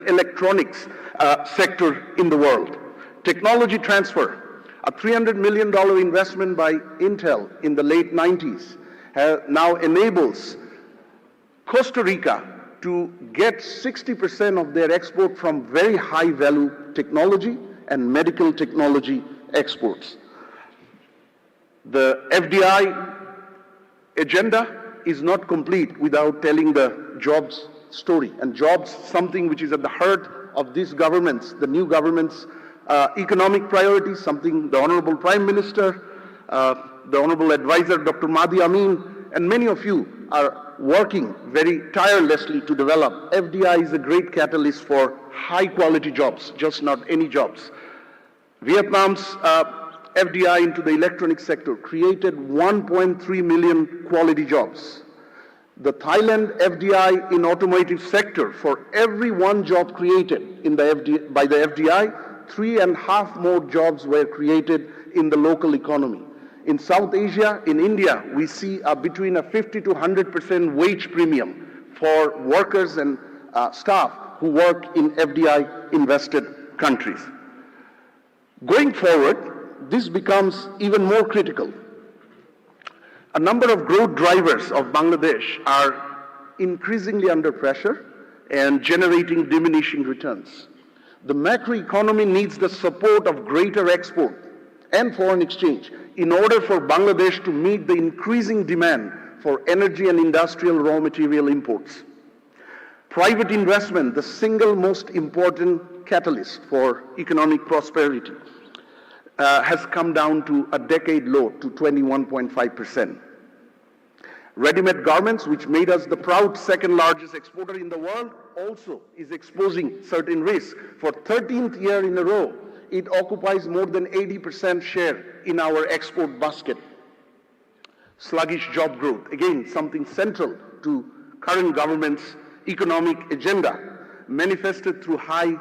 electronics sector in the world. Technology transfer, a $300 million investment by Intel in the late 90s now enables Costa Rica to get 60% of their export from very high value technology and medical technology exports. The FDI agenda is not complete without telling the jobs story. And jobs, something which is at the heart of this government's, the new government's economic priorities, something the Honorable Prime Minister, the Honorable Advisor Dr. Mahdi Amin, and many of you are working very tirelessly to develop. FDI is a great catalyst for high quality jobs, just not any jobs. Vietnam's FDI into the electronic sector created 1.3 million quality jobs. The Thailand FDI in automotive sector, for every one job created in the by the FDI, 3.5 more jobs were created in the local economy. In South Asia, in India, we see between a 50 to 100% wage premium for workers and staff who work in FDI invested countries. Going forward, this becomes even more critical. A number of growth drivers of Bangladesh are increasingly under pressure and generating diminishing returns. The macroeconomy needs the support of greater export and foreign exchange in order for Bangladesh to meet the increasing demand for energy and industrial raw material imports. Private investment, the single most important catalyst for economic prosperity, has come down to a decade low to 21.5%. Ready-made garments, which made us the proud second largest exporter in the world, also is exposing certain risks. For 13th year in a row, it occupies more than 80% share in our export basket. Sluggish job growth, again, something central to current government's economic agenda, manifested through high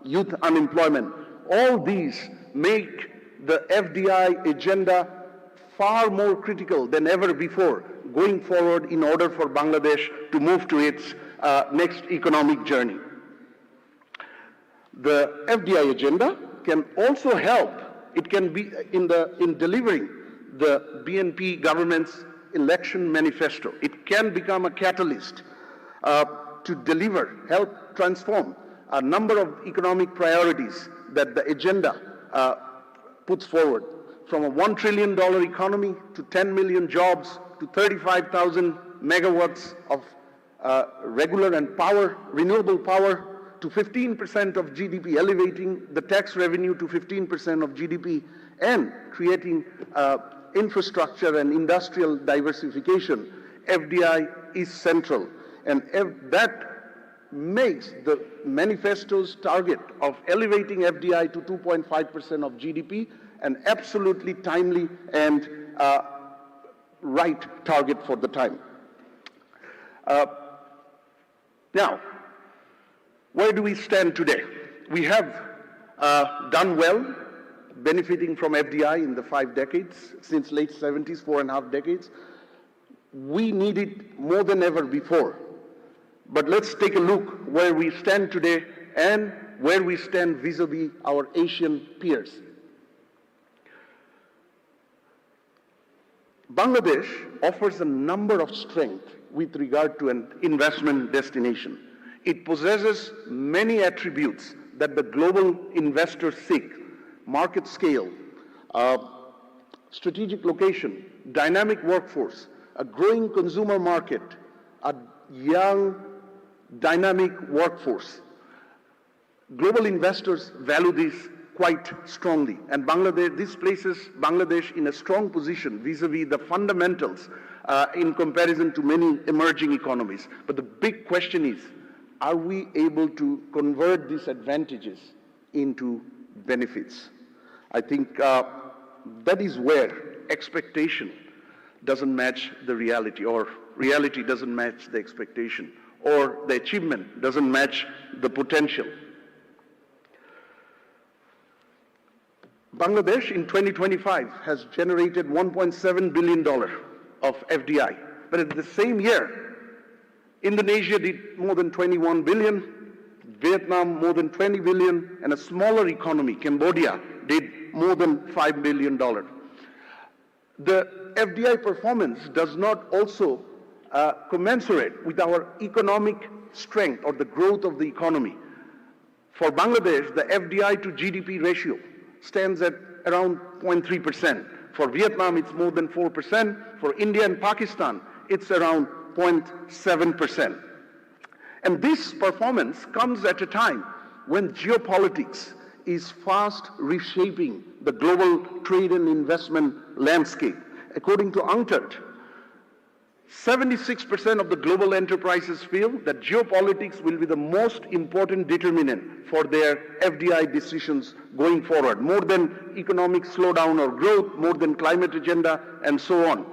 youth unemployment. All these make the FDI agenda far more critical than ever before going forward in order for Bangladesh to move to its next economic journey. The FDI agenda can also help. It can be in delivering the BNP government's election manifesto. It can become a catalyst to deliver, help transform a number of economic priorities that the agenda puts forward, from a $1 trillion economy to 10 million jobs to 35,000 megawatts of regular and renewable power to 15% of GDP, elevating the tax revenue to 15% of GDP, and creating infrastructure and industrial diversification. FDI is central, and that makes the manifesto's target of elevating FDI to 2.5% of GDP an absolutely timely and right target for the time. Now, where do we stand today? We have done well, benefiting from FDI in the 5 decades, since late 70s, 4.5 decades. We need it more than ever before. But let's take a look where we stand today and where we stand vis-a-vis our Asian peers. Bangladesh offers a number of strengths with regard to an investment destination. It possesses many attributes that the global investors seek: market scale, strategic location, dynamic workforce, a growing consumer market, a young, dynamic workforce. Global investors value this quite strongly, and this places Bangladesh in a strong position vis-a-vis the fundamentals in comparison to many emerging economies. But the big question is, are we able to convert these advantages into benefits? I think that is where expectation doesn't match the reality, or reality doesn't match the expectation, or the achievement doesn't match the potential. Bangladesh in 2025 has generated $1.7 billion of FDI, but at the same year, Indonesia did more than 21 billion, Vietnam more than 20 billion, and a smaller economy, Cambodia, did more than $5 billion. The FDI performance does not also commensurate with our economic strength or the growth of the economy. For Bangladesh, the FDI to GDP ratio stands at around 0.3%. For Vietnam, it's more than 4%. For India and Pakistan, it's around 0.7%. And this performance comes at a time when geopolitics is fast reshaping the global trade and investment landscape. According to UNCTAD, 76% of the global enterprises feel that geopolitics will be the most important determinant for their FDI decisions going forward, more than economic slowdown or growth, more than climate agenda, and so on.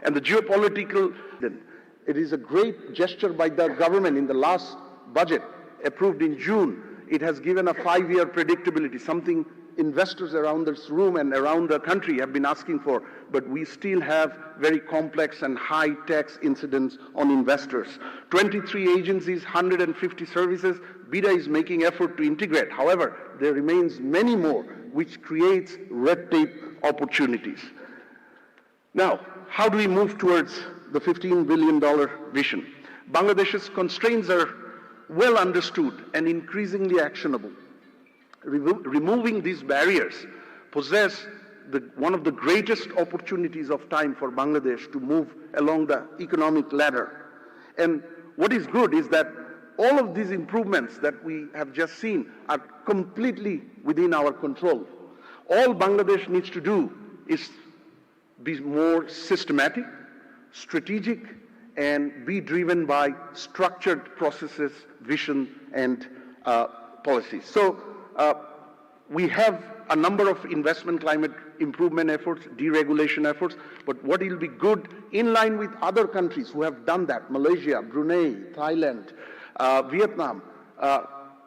And the geopolitical, it is a great gesture by the government in the last budget approved in June. It has given a 5-year predictability, something investors around this room and around the country have been asking for, but we still have very complex and high tax incidents on investors. 23 agencies, 150 services, BIDA is making effort to integrate. However, there remains many more, which creates red tape opportunities. Now, how do we move towards the $15 billion vision? Bangladesh's constraints are well understood and increasingly actionable. Removing these barriers possess one of the greatest opportunities of time for Bangladesh to move along the economic ladder. And what is good is that all of these improvements that we have just seen are completely within our control. All Bangladesh needs to do is be more systematic, strategic, and be driven by structured processes, vision, and policies. So we have a number of investment climate improvement efforts, deregulation efforts, but what will be good in line with other countries who have done that, Malaysia, Brunei, Thailand, Vietnam,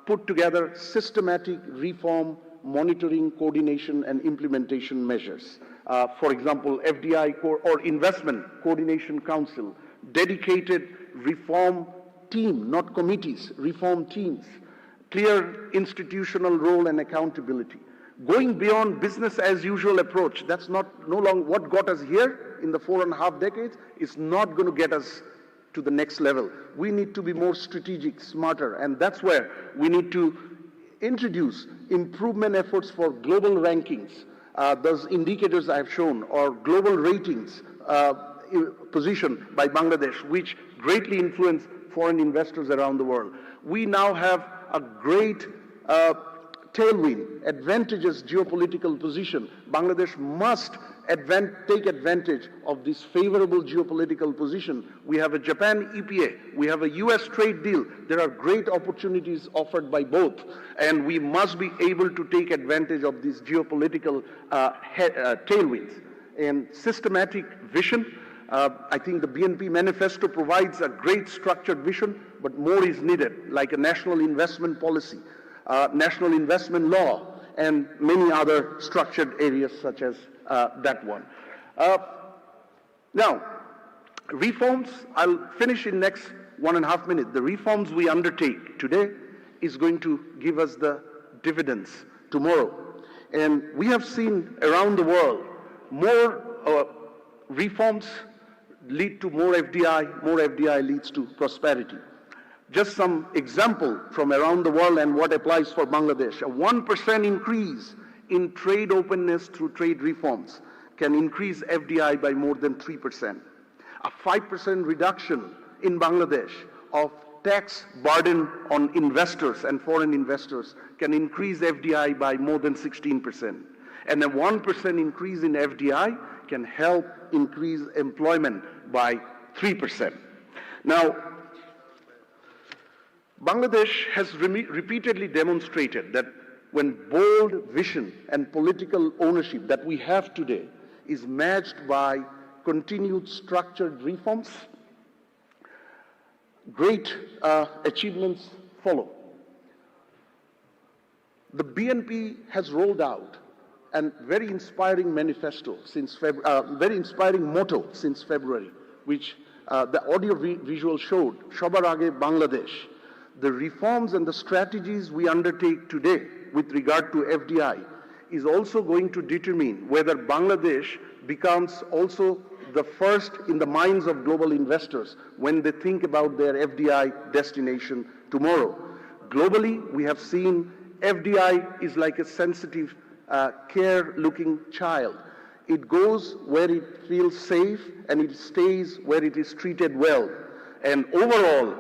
put together systematic reform, monitoring, coordination, and implementation measures. For example, FDI or Investment Coordination Council, dedicated reform team, not committees, reform teams, clear institutional role and accountability. Going beyond business as usual approach, that's no longer what got us here in the 4.5 decades, is not going to get us to the next level. We need to be more strategic, smarter, and that's where we need to introduce improvement efforts for global rankings. Those indicators I have shown, or global ratings position by Bangladesh, which greatly influence foreign investors around the world. We now have a great tailwind, advantageous geopolitical position. Bangladesh must take advantage of this favorable geopolitical position. We have a Japan EPA, we have a US trade deal. There are great opportunities offered by both, and we must be able to take advantage of these geopolitical tailwinds. And systematic vision, I think the BNP manifesto provides a great structured vision, but more is needed, like a national investment policy, national investment law, and many other structured areas such as that one. Now, reforms, I'll finish in next 1.5 minutes. The reforms we undertake today is going to give us the dividends tomorrow. And we have seen around the world more reforms lead to more FDI leads to prosperity. Just some example from around the world and what applies for Bangladesh. A 1% increase in trade openness through trade reforms can increase FDI by more than 3%. A 5% reduction in Bangladesh of tax burden on investors and foreign investors can increase FDI by more than 16%. And a 1% increase in FDI can help increase employment by 3%. Now, Bangladesh has repeatedly demonstrated that when bold vision and political ownership that we have today is matched by continued structured reforms, great achievements follow. The BNP has rolled out a very inspiring manifesto since very inspiring motto since February, which the audio visual showed, Shobar Age Bangladesh. the reforms and the strategies we undertake today with regard to FDI is also going to determine whether Bangladesh becomes also the first in the minds of global investors when they think about their FDI destination tomorrow. Globally, we have seen FDI is like a sensitive, care-looking child. It goes where it feels safe and it stays where it is treated well. And overall,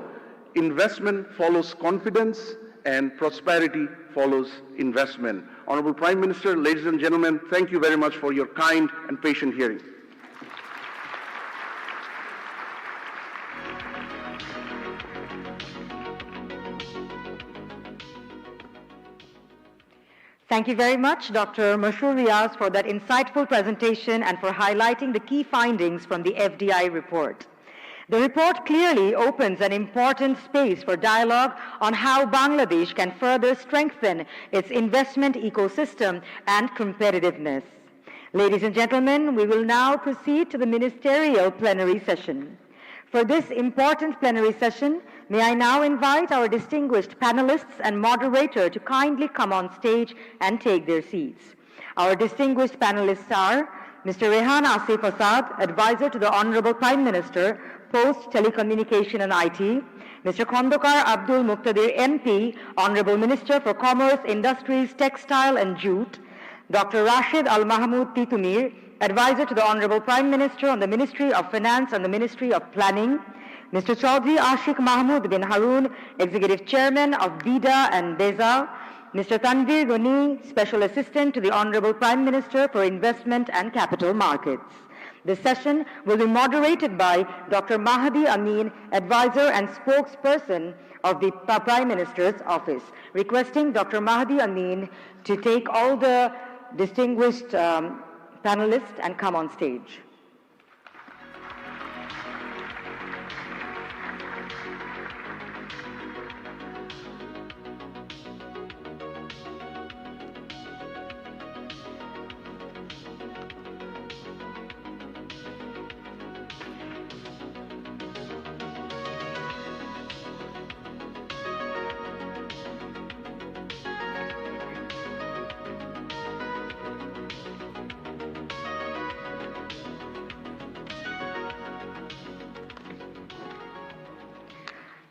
investment follows confidence and prosperity follows investment. Honorable Prime Minister, ladies and gentlemen, thank you very much for your kind and patient hearing. Thank you very much, Dr. Mashur Riaz, for that insightful presentation and for highlighting the key findings from the FDI report. The report clearly opens an important space for dialogue on how Bangladesh can further strengthen its investment ecosystem and competitiveness. Ladies and gentlemen, we will now proceed to the ministerial plenary session. For this important plenary session, may I now invite our distinguished panelists and moderator to kindly come on stage and take their seats. Our distinguished panelists are Mr. Rehan Asif Asad, Advisor to the Honorable Prime Minister, Post, Telecommunication and IT, Mr. Khondokar Abdul Muqtadir MP, Honorable Minister for Commerce, Industries, Textile and Jute, Dr. Rashid Al Mahmoud Titumir, Advisor to the Honorable Prime Minister on the Ministry of Finance and the Ministry of Planning, Mr. Chaudhry Ashik Mahmood bin Haroon, Executive Chairman of BIDA and BEZA, Mr. Tanvir Ghani, Special Assistant to the Honorable Prime Minister for Investment and Capital Markets. This session will be moderated by Dr. Mahdi Amin, Advisor and Spokesperson of the Prime Minister's Office. Requesting Dr. Mahdi Amin to take all the distinguished panelists and come on stage.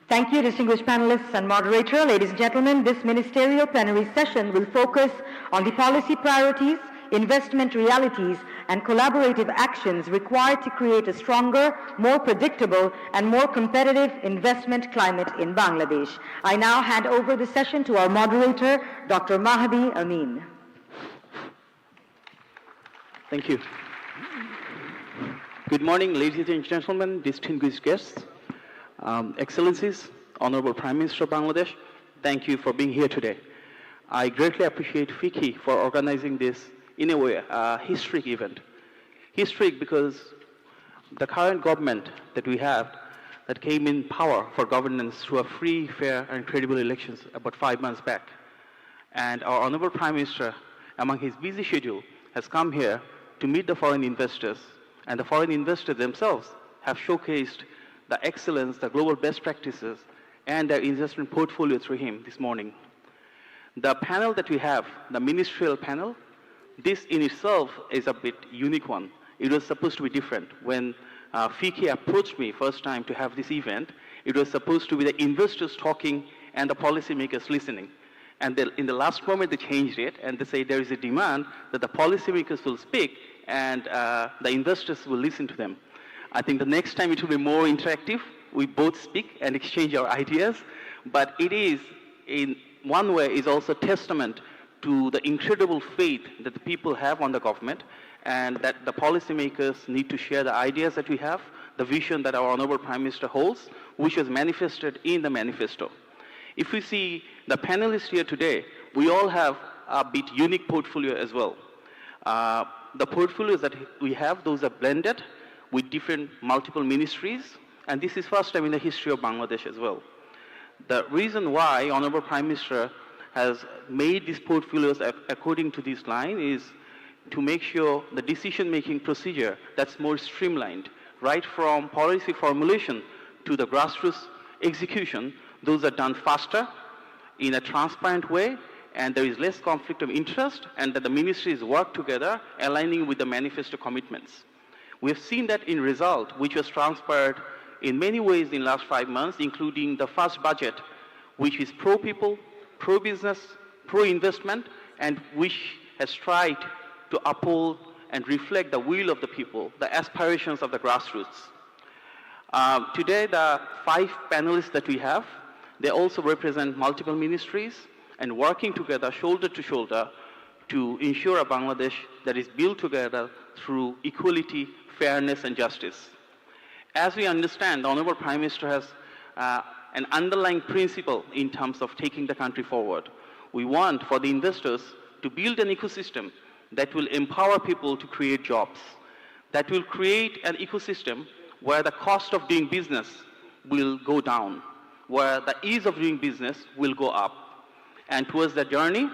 Thank you, distinguished panelists and moderator. Ladies and gentlemen, this ministerial plenary session will focus on the policy priorities, investment realities, and collaborative actions required to create a stronger, more predictable, and more competitive investment climate in Bangladesh. I now hand over the session to our moderator, Dr. Mahdi Amin. Thank you. Good morning, ladies and gentlemen, distinguished guests. Excellencies, Honorable Prime Minister of Bangladesh, thank you for being here today. I greatly appreciate FICCI for organizing this, in a way, historic event. Historic because the current government that we have that came in power for governance through a free, fair, and credible elections about 5 months back. And our Honorable Prime Minister, among his busy schedule, has come here to meet the foreign investors, and the foreign investors themselves have showcased the excellence, the global best practices, and their investment portfolio through him this morning. The panel that we have, the ministerial panel, this in itself is a bit unique one. It was supposed to be different. When FICCI approached me first time to have this event, it was supposed to be the investors talking and the policymakers listening. And in the last moment, they changed it, and they say there is a demand that the policymakers will speak and the investors will listen to them. I think the next time it will be more interactive. We both speak and exchange our ideas, but it is, in one way, is also testament to the incredible faith that the people have on the government, and that the policymakers need to share the ideas that we have, the vision that our Honorable Prime Minister holds, which was manifested in the manifesto. If we see the panelists here today, we all have a bit unique portfolio as well. The portfolios that we have, those are blended with different multiple ministries, and this is first time in the history of Bangladesh as well. The reason why Honorable Prime Minister has made these portfolios according to this line is to make sure the decision-making procedure that's more streamlined, right from policy formulation to the grassroots execution, Those are done faster, in a transparent way, and there is less conflict of interest, and that the ministries work together, aligning with the manifesto commitments. We have seen that in result, which was transpired in many ways in the last 5 months, including the first budget, which is pro-people, pro-business, pro-investment, and which has tried to uphold and reflect the will of the people, the aspirations of the grassroots. Today, the 5 panelists that we have, they also represent multiple ministries and working together, shoulder to shoulder, to ensure a Bangladesh that is built together through equality, fairness, and justice. As we understand, the Honorable Prime Minister has an underlying principle in terms of taking the country forward. We want for the investors to build an ecosystem that will empower people to create jobs, that will create an ecosystem where the cost of doing business will go down, where the ease of doing business will go up. And towards that journey,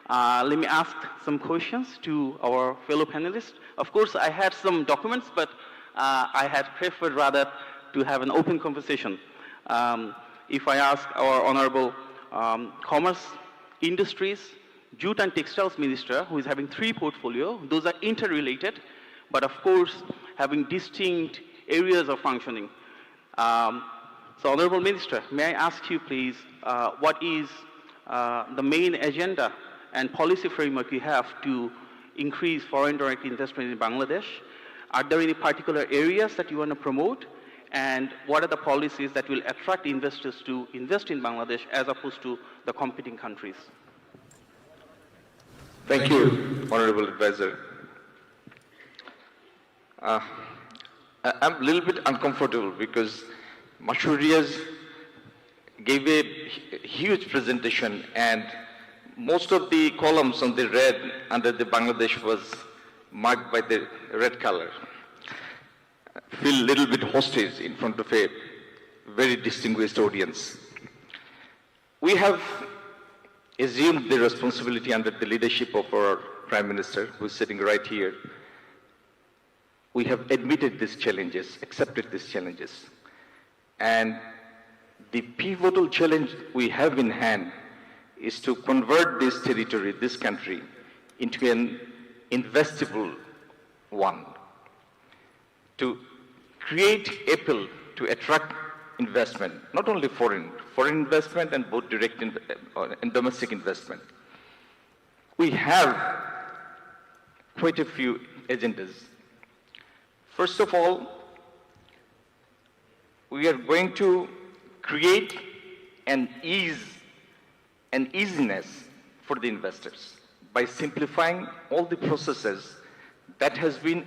let me ask some questions to our fellow panelists. Of course, I had some documents, but I had preferred rather to have an open conversation. If I ask our Honorable Commerce, Industries, Jute and Textiles Minister, who is having 3 portfolios, those are interrelated, but of course having distinct areas of functioning. So Honorable Minister, may I ask you please, what is the main agenda and policy framework you have to increase foreign direct investment in Bangladesh? Are there any particular areas that you want to promote? And what are the policies that will attract investors to invest in Bangladesh as opposed to the competing countries? Thank you, Honorable Advisor. I'm a little bit uncomfortable because Mashurias gave a huge presentation and most of the columns on the red under the Bangladesh was marked by the red color. I feel a little bit hostage in front of a very distinguished audience. We have assumed the responsibility under the leadership of our Prime Minister, who is sitting right here. We have admitted these challenges, accepted these challenges. And the pivotal challenge we have in hand is to convert this territory, this country, into an investable one, to create appeal to attract investment, not only foreign investment and both direct and domestic investment. We have quite a few agendas. First of all, we are going to create an easiness for the investors by simplifying all the processes that has been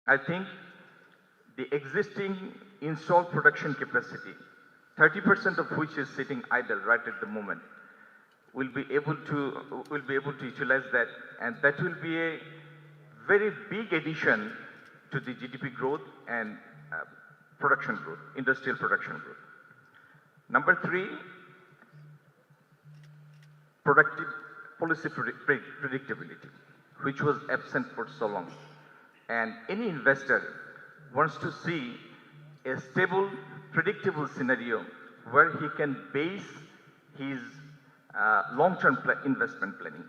I think the existing installed production capacity, 30% of which is sitting idle right at the moment, will be able to utilize that, and that will be a very big addition to the GDP growth and production growth, industrial production growth. Number three, productive policy predictability, which was absent for so long. And any investor wants to see a stable, predictable scenario where he can base his long-term investment planning.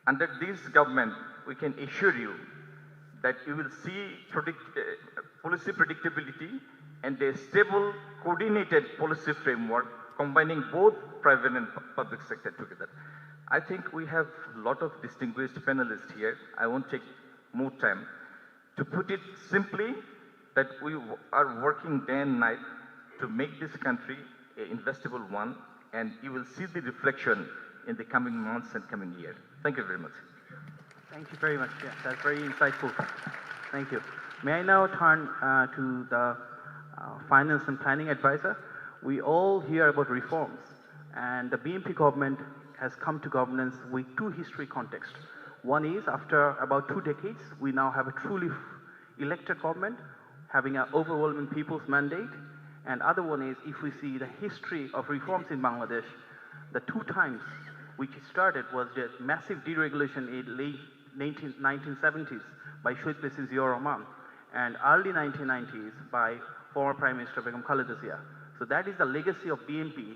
Under this government, we can assure you that you will see policy predictability and a stable, coordinated policy framework combining both private and public sector together. I think we have a lot of distinguished panelists here. I won't take more time. To put it simply, that we are working day and night to make this country an investable one, and you will see the reflection in the coming months and coming year. Thank you very much. Thank you very much. Yeah, that's very insightful. Thank you. May I now turn to the Finance and Planning Advisor? We all hear about reforms, and the BNP government has come to governance with two history contexts. One is, after about 2 decades, we now have a truly elected government having an overwhelming people's mandate. And other one is, if we see the history of reforms in Bangladesh, the 2 times which started was the massive deregulation in late 1970s by Sheikh Ziaur Rahman, and early 1990s by former Prime Minister Begum Khaleda Zia. So that is the legacy of BNP,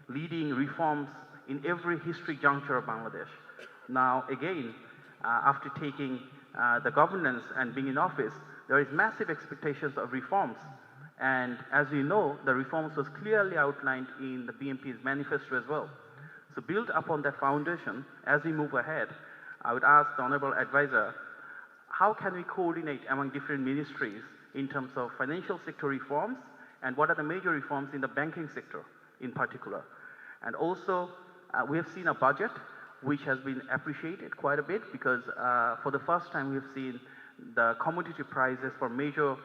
leading reforms in every history juncture of Bangladesh. Now again, after taking the governance and being in office, there is massive expectations of reforms. And as you know, the reforms was clearly outlined in the BNP's manifesto as well. So built upon that foundation, as we move ahead, I would ask the Honorable Advisor, how can we coordinate among different ministries in terms of financial sector reforms, and what are the major reforms in the banking sector in particular? And also, we have seen a budget which has been appreciated quite a bit, because for the first time we have seen the commodity prices for major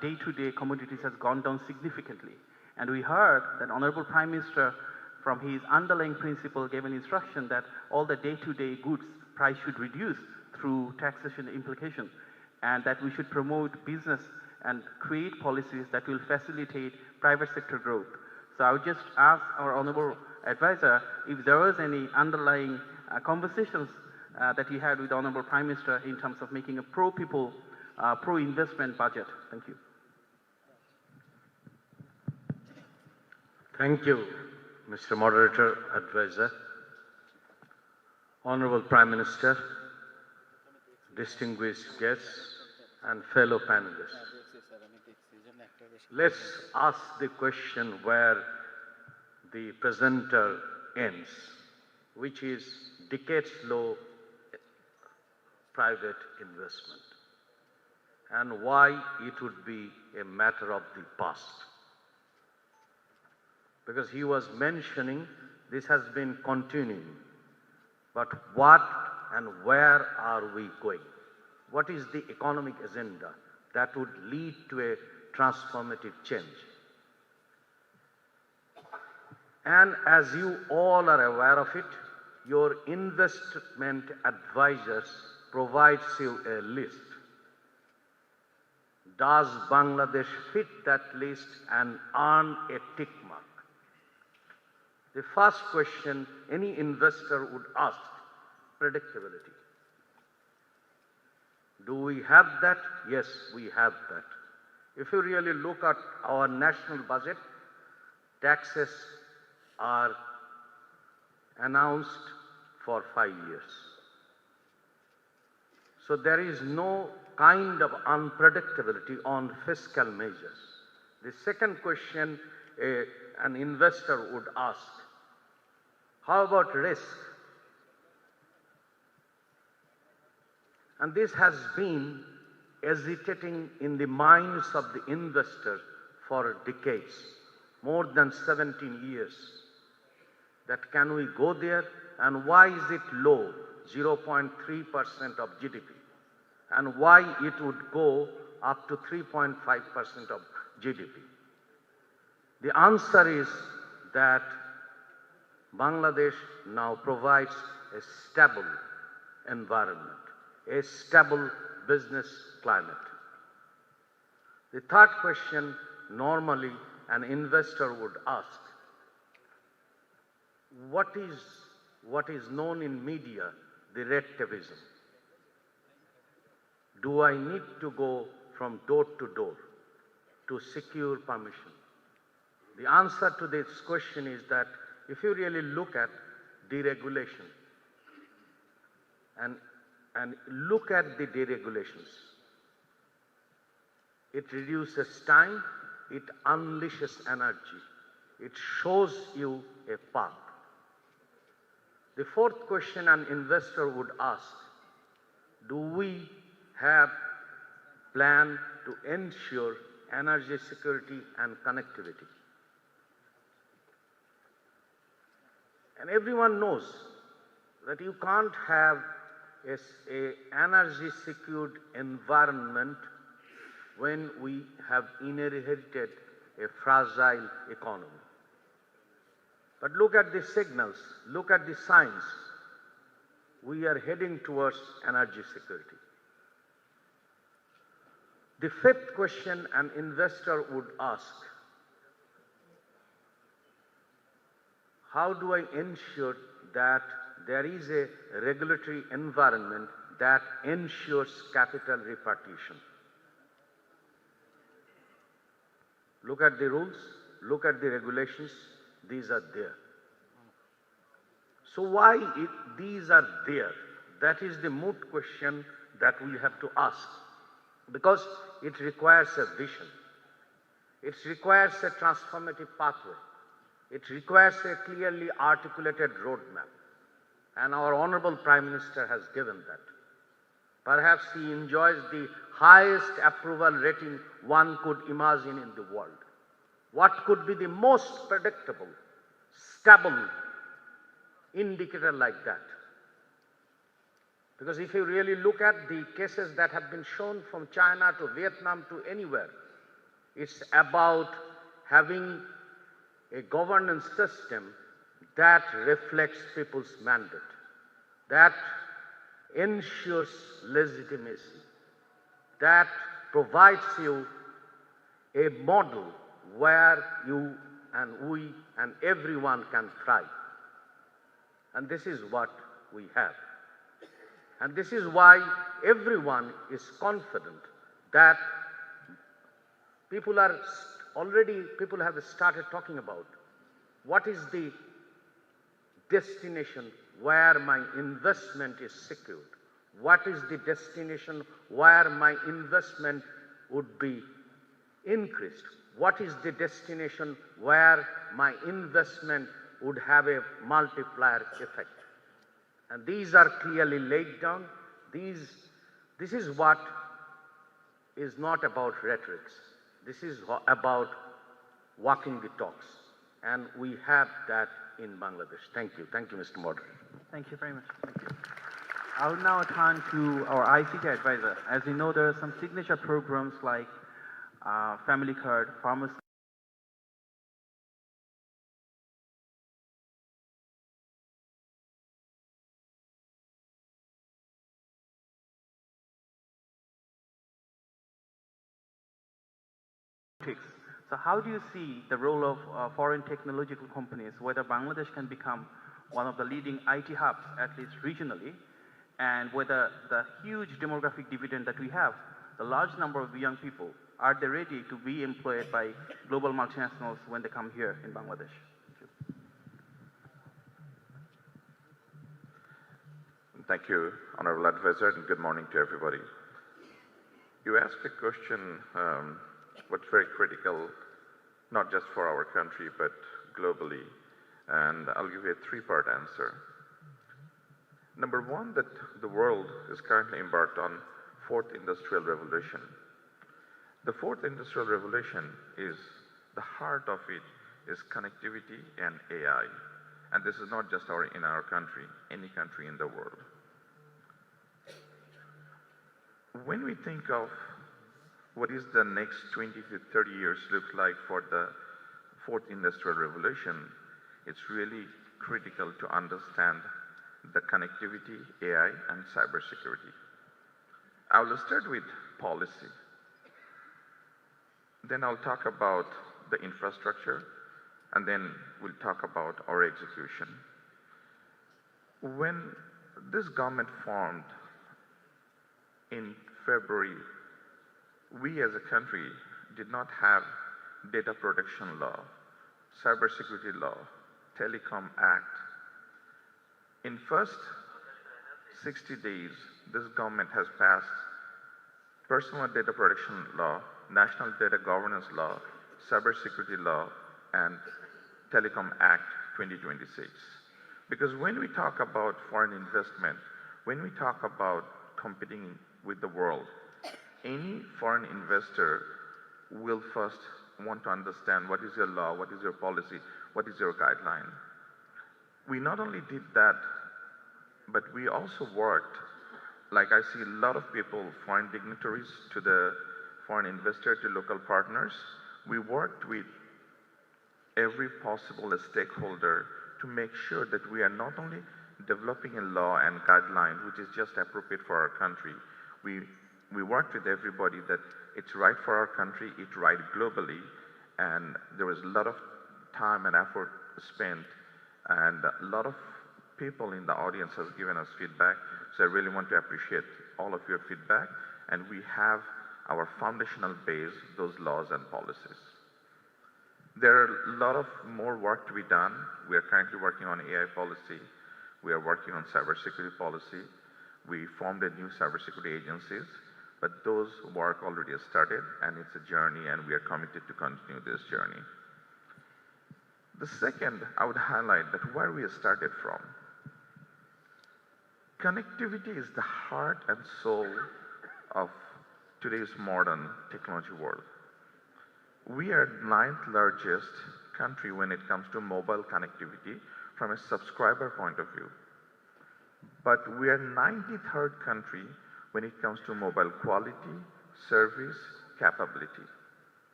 day-to-day commodities has gone down significantly. And we heard that Honorable Prime Minister, from his underlying principle, gave an instruction that all the day-to-day goods price should reduce through taxation implication, and that we should promote business and create policies that will facilitate private sector growth. So I would just ask our Honorable Advisor if there was any underlying conversations that he had with the Honorable Prime Minister in terms of making a pro-people, pro-investment budget. Thank you. Thank you, Mr. Moderator, Advisor. Honorable Prime Minister, distinguished guests, and fellow panelists. Let's ask the question where the presenter ends, which is decades-low private investment, and why it would be a matter of the past. Because he was mentioning this has been continuing, but what and where are we going? What is the economic agenda that would lead to a transformative change? And as you all are aware of it, your investment advisors provides you a list. Does Bangladesh fit that list and earn a tick mark? The first question any investor would ask, predictability. Do we have that? Yes, we have that. If you really look at our national budget, taxes are announced for 5 years. So there is no kind of unpredictability on fiscal measures. The second question an investor would ask, how about risk? And this has been hesitating in the minds of the investor for decades, more than 17 years. That can we go there, and why is it low, 0.3% of GDP? and why it would go up to 3.5% of GDP. The answer is that Bangladesh now provides a stable environment, a stable business climate. The third question normally an investor would ask, what is known in media, the red tapeism? Do I need to go from door to door to secure permission? The answer to this question is that if you really look at deregulation and look at the deregulations, it reduces time, it unleashes energy, it shows you a path. The fourth question an investor would ask, do we have plan to ensure energy security and connectivity? And everyone knows that you can't have a energy secured environment when we have inherited a fragile economy. But look at the signals, look at the signs. We are heading towards energy security. The fifth question an investor would ask, how do I ensure that there is a regulatory environment that ensures capital repartition? Look at the rules, look at the regulations, these are there. So why these are there? That is the moot question that we have to ask. Because it requires a vision. It requires a transformative pathway. It requires a clearly articulated roadmap. And our Honorable Prime Minister has given that. Perhaps he enjoys the highest approval rating one could imagine in the world. What could be the most predictable, stable indicator like that? Because if you really look at the cases that have been shown from China to Vietnam to anywhere, it's about having a governance system that reflects people's mandate, that ensures legitimacy, that provides you a model where you and we and everyone can thrive. And this is what we have. And this is why everyone is confident that people have started talking about what is the destination where my investment is secured? What is the destination where my investment would be increased? What is the destination where my investment would have a multiplier effect? And these are clearly laid down. This is what is not about rhetorics. This is about walking the talks. And we have that in Bangladesh. Thank you. Thank you, Mr. Moderator. Thank you very much. Thank you. I will now turn to our ICT advisor. As you know, there are some signature programs like Family Card, Pharmacy. So how do you see the role of foreign technological companies, whether Bangladesh can become one of the leading IT hubs, at least regionally, and whether the huge demographic dividend that we have, the large number of young people, are they ready to be employed by global multinationals when they come here in Bangladesh? Thank you, Honorable Advisor, and good morning to everybody. You asked a question what's very critical, not just for our country, but globally. And I'll give you a three-part answer. Number one, that the world is currently embarked on fourth industrial revolution. The fourth industrial revolution is, the heart of it is connectivity and AI. And this is not just in our country, any country in the world. when we think of what is the next 20 to 30 years look like for the fourth industrial revolution, it's really critical to understand the connectivity, AI, and cybersecurity. I will start with policy. Then I'll talk about the infrastructure, and then we'll talk about our execution. When this government formed in February, we as a country did not have data protection law, cybersecurity law, telecom act. In first 60 days, this government has passed personal data protection law, national data governance law, cybersecurity law, and telecom act 2026. Because when we talk about foreign investment, when we talk about competing with the world, any foreign investor will first want to understand what is your law, what is your policy, what is your guideline. We not only did that, but we also worked, like I see a lot of people, foreign dignitaries to the foreign investor, to local partners. We worked with every possible stakeholder to make sure that we are not only developing a law and guideline which is just appropriate for our country. We worked with everybody that it's right for our country, it's right globally, and there was a lot of time and effort spent, and a lot of people in the audience has given us feedback, so I really want to appreciate all of your feedback, and we have our foundational base, those laws and policies. There are a lot of more work to be done. We are currently working on AI policy. We are working on cybersecurity policy. We formed a new cybersecurity agencies, but those work already has started, and it's a journey, and we are committed to continue this journey. The second, I would highlight that where we started from. Connectivity is the heart and soul of today's modern technology world. We are 9th largest country when it comes to mobile connectivity from a subscriber point of view. But we are 93rd country when it comes to mobile quality, service, capability.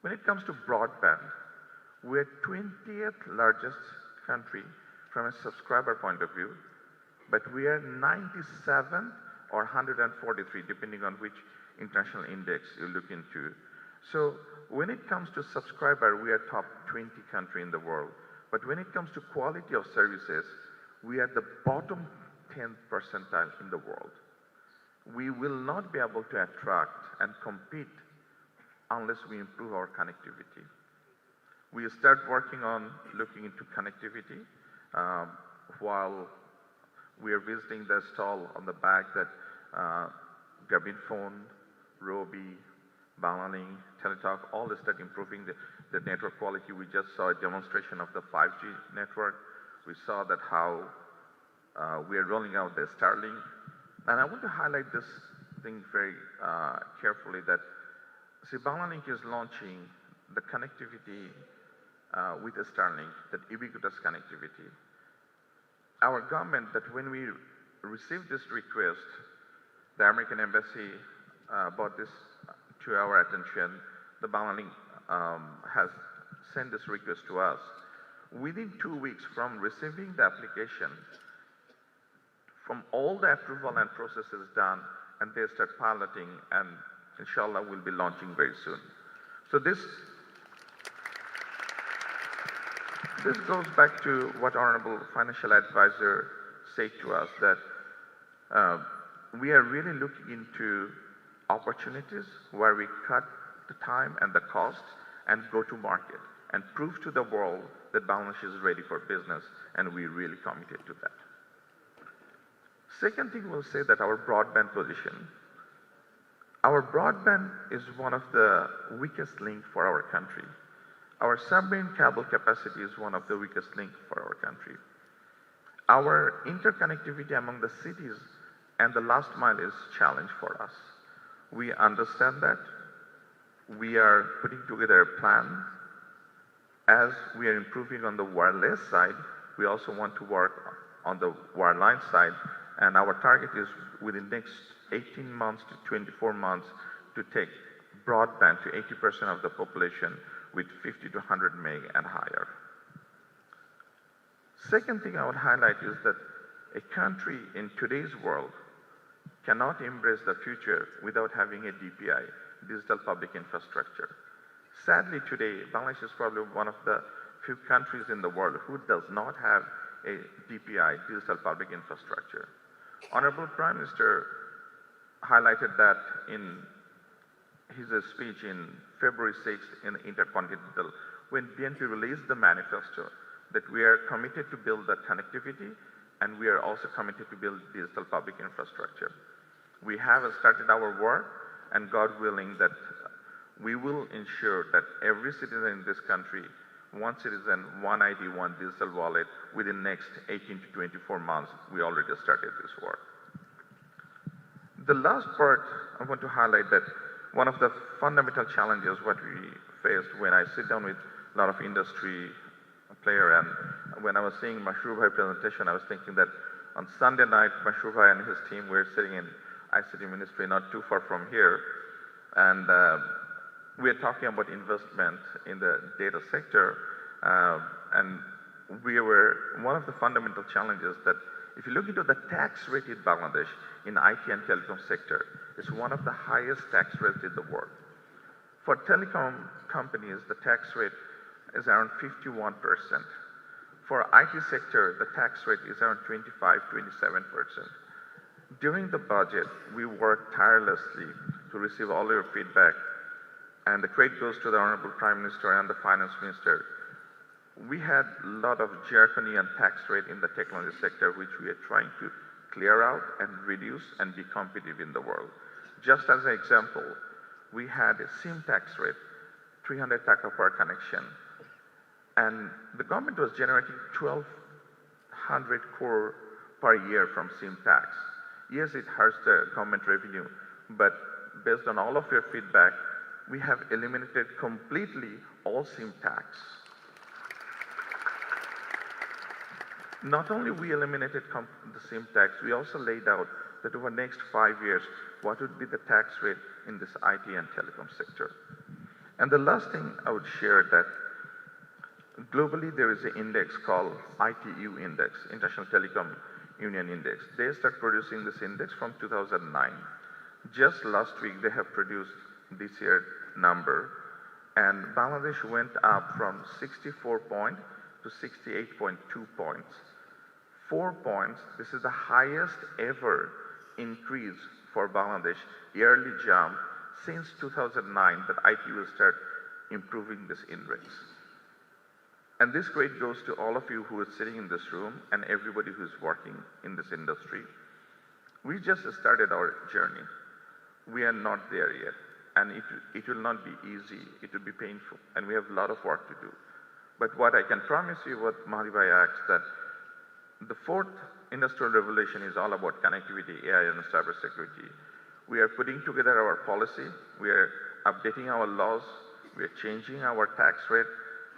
When it comes to broadband, we are 20th largest country from a subscriber point of view, but we are 97 or 143, depending on which international index you look into. So when it comes to subscriber, we are top 20 country in the world. But when it comes to quality of services, we are the bottom 10th percentile in the world. We will not be able to attract and compete unless we improve our connectivity. We start working on looking into connectivity while we are visiting the stall on the back that Grameenphone, Robi, Bangla, Teletalk, all start improving the network quality. We just saw a demonstration of the 5G network. We saw that how we are rolling out the Starlink. And I want to highlight this thing very carefully that, see, Bangla is launching the connectivity with the Starlink, that ubiquitous connectivity. Our government, that when we received this request, the American Embassy brought this to our attention. The Bangla has sent this request to us. Within 2 weeks from receiving the application, from all the approval and processes done, and they start piloting, and inshallah we'll be launching very soon. So this goes back to what Honorable Financial Advisor said to us, that we are really looking into opportunities where we cut the time and the cost and go to market and prove to the world that Bangladesh is ready for business, and we really committed to that. Second thing we'll say that our broadband position. Our broadband is one of the weakest link for our country. Our submarine cable capacity is one of the weakest link for our country. Our interconnectivity among the cities and the last mile is challenge for us. We understand that. We are putting together a plan. As we are improving on the wireless side, we also want to work on the wireline side, and our target is within next 18 months to 24 months to take broadband to 80% of the population with 50 to 100 meg and higher. Second thing I would highlight is that a country in today's world cannot embrace the future without having a DPI, digital public infrastructure. Sadly today, Bangladesh is probably one of the few countries in the world who does not have a DPI, digital public infrastructure. Honorable Prime Minister highlighted that in his speech in February 6th in Intercontinental, when BNP released the manifesto, that we are committed to build that connectivity and we are also committed to build digital public infrastructure. We have started our work, and God willing that we will ensure that every citizen in this country, one citizen, one ID, one digital wallet within next 18 to 24 months. We already started this work. The last part I want to highlight that one of the fundamental challenges what we faced when I sit down with a lot of industry player, and when I was seeing Mashrur Bhai's presentation, I was thinking that on Sunday night, Mashrur Bhai and his team were sitting in ICT Ministry not too far from here, and we are talking about investment in the data sector, and one of the fundamental challenges that if you look into the tax rate in Bangladesh in IT and telecom sector, it's one of the highest tax rates in the world. For telecom companies, the tax rate is around 51%. For IT sector, the tax rate is around 25, 27%. During the budget, we worked tirelessly to receive all your feedback, and the credit goes to the Honorable Prime Minister and the Finance Minister. We had a lot of draconian tax rate in the technology sector, which we are trying to clear out and reduce and be competitive in the world. Just as an example, we had a SIM tax rate, 300 taka per connection, and the government was generating 1,200 crore per year from SIM tax. Yes, it hurts the government revenue, but based on all of your feedback, we have eliminated completely all SIM tax. Not only we eliminated the SIM tax, we also laid out that over the next 5 years, what would be the tax rate in this IT and telecom sector. And the last thing I would share that globally there is an index called ITU Index, International Telecom Union Index. They start producing this index from 2009. Just last week they have produced this year number, and Bangladesh went up from 64 point to 68.2 points. 4 points, this is the highest ever increase for Bangladesh, yearly jump since 2009 that ITU will start improving this index. And this grade goes to all of you who are sitting in this room and everybody who is working in this industry. We just started our journey. We are not there yet, and it will not be easy, it will be painful, and we have a lot of work to do. But what I can promise you, what Mahdi Bhai asked, that the fourth industrial revolution is all about connectivity, AI, and cybersecurity. We are putting together our policy, we are updating our laws, we are changing our tax rate,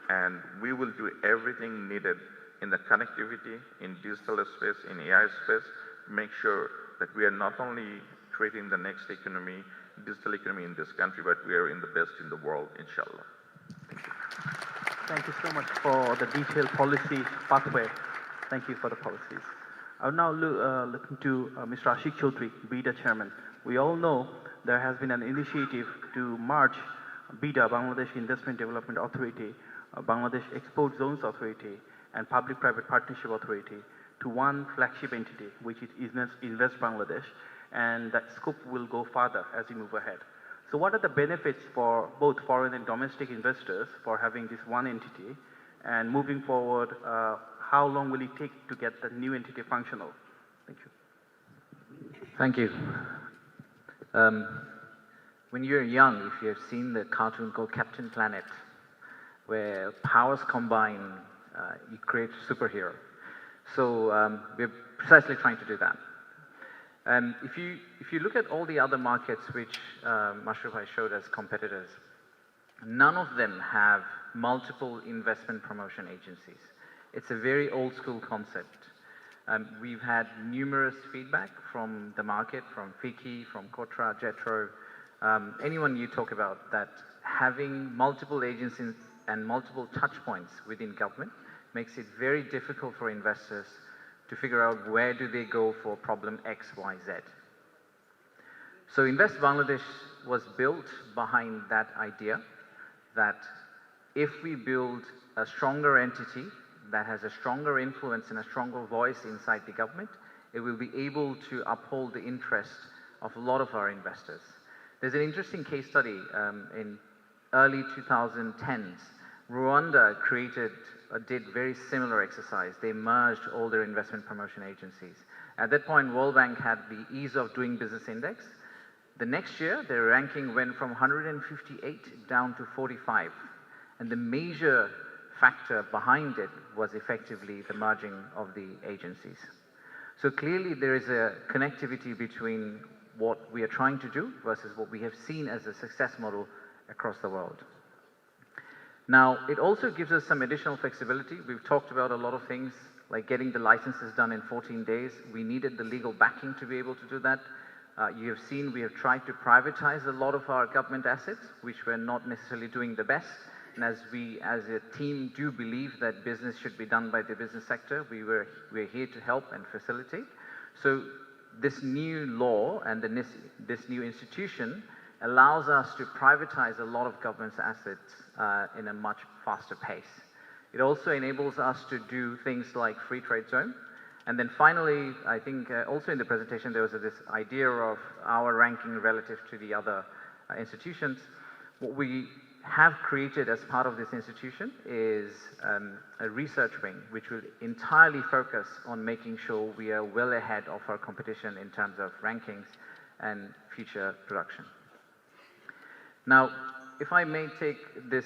and we will do everything needed in the connectivity, in digital space, in AI space, to make sure that we are not only creating the next economy, digital economy in this country, but we are in the best in the world, inshallah. Thank you. Thank you so much for the detailed policy pathway. Thank you for the policies. I'll now look into Mr. Ashik Chaudhry, BIDA Chairman. We all know there has been an initiative to merge BIDA, Bangladesh Investment Development Authority, Bangladesh Export Zones Authority, and Public-Private Partnership Authority to one flagship entity, which is Invest Bangladesh, and that scope will go further as we move ahead. So what are the benefits for both foreign and domestic investors for having this one entity? And moving forward, how long will it take to get the new entity functional? Thank you. Thank you. When you're young, if you have seen the cartoon called Captain Planet, where powers combine, you create a superhero. So we're precisely trying to do that. If you look at all the other markets which Mashrur Bhai showed as competitors, none of them have multiple investment promotion agencies. It's a very old school concept. We've had numerous feedback from the market, from FICCI, from Kotra, Jetro, anyone you talk about, that having multiple agencies and multiple touch points within government makes it very difficult for investors to figure out where do they go for problem X, Y, Z. So Invest Bangladesh was built behind that idea that if we build a stronger entity that has a stronger influence and a stronger voice inside the government, it will be able to uphold the interest of a lot of our investors. There's an interesting case study in early 2010s. Rwanda did very similar exercise. They merged all their investment promotion agencies. At that point, World Bank had the Ease of Doing Business Index. The next year, their ranking went from 158 down to 45. And the major factor behind it was effectively the merging of the agencies. So clearly there is a connectivity between what we are trying to do versus what we have seen as a success model across the world. Now, it also gives us some additional flexibility. We've talked about a lot of things, like getting the licenses done in 14 days. We needed the legal backing to be able to do that. You have seen we have tried to privatize a lot of our government assets, which we're not necessarily doing the best. And as we, as a team, do believe that business should be done by the business sector, we're here to help and facilitate. So this new law and this new institution allows us to privatize a lot of government's assets in a much faster pace. It also enables us to do things like free trade zone. And then finally, I think also in the presentation there was this idea of our ranking relative to the other institutions. What we have created as part of this institution is a research wing which will entirely focus on making sure we are well ahead of our competition in terms of rankings and future production. Now, if I may take this,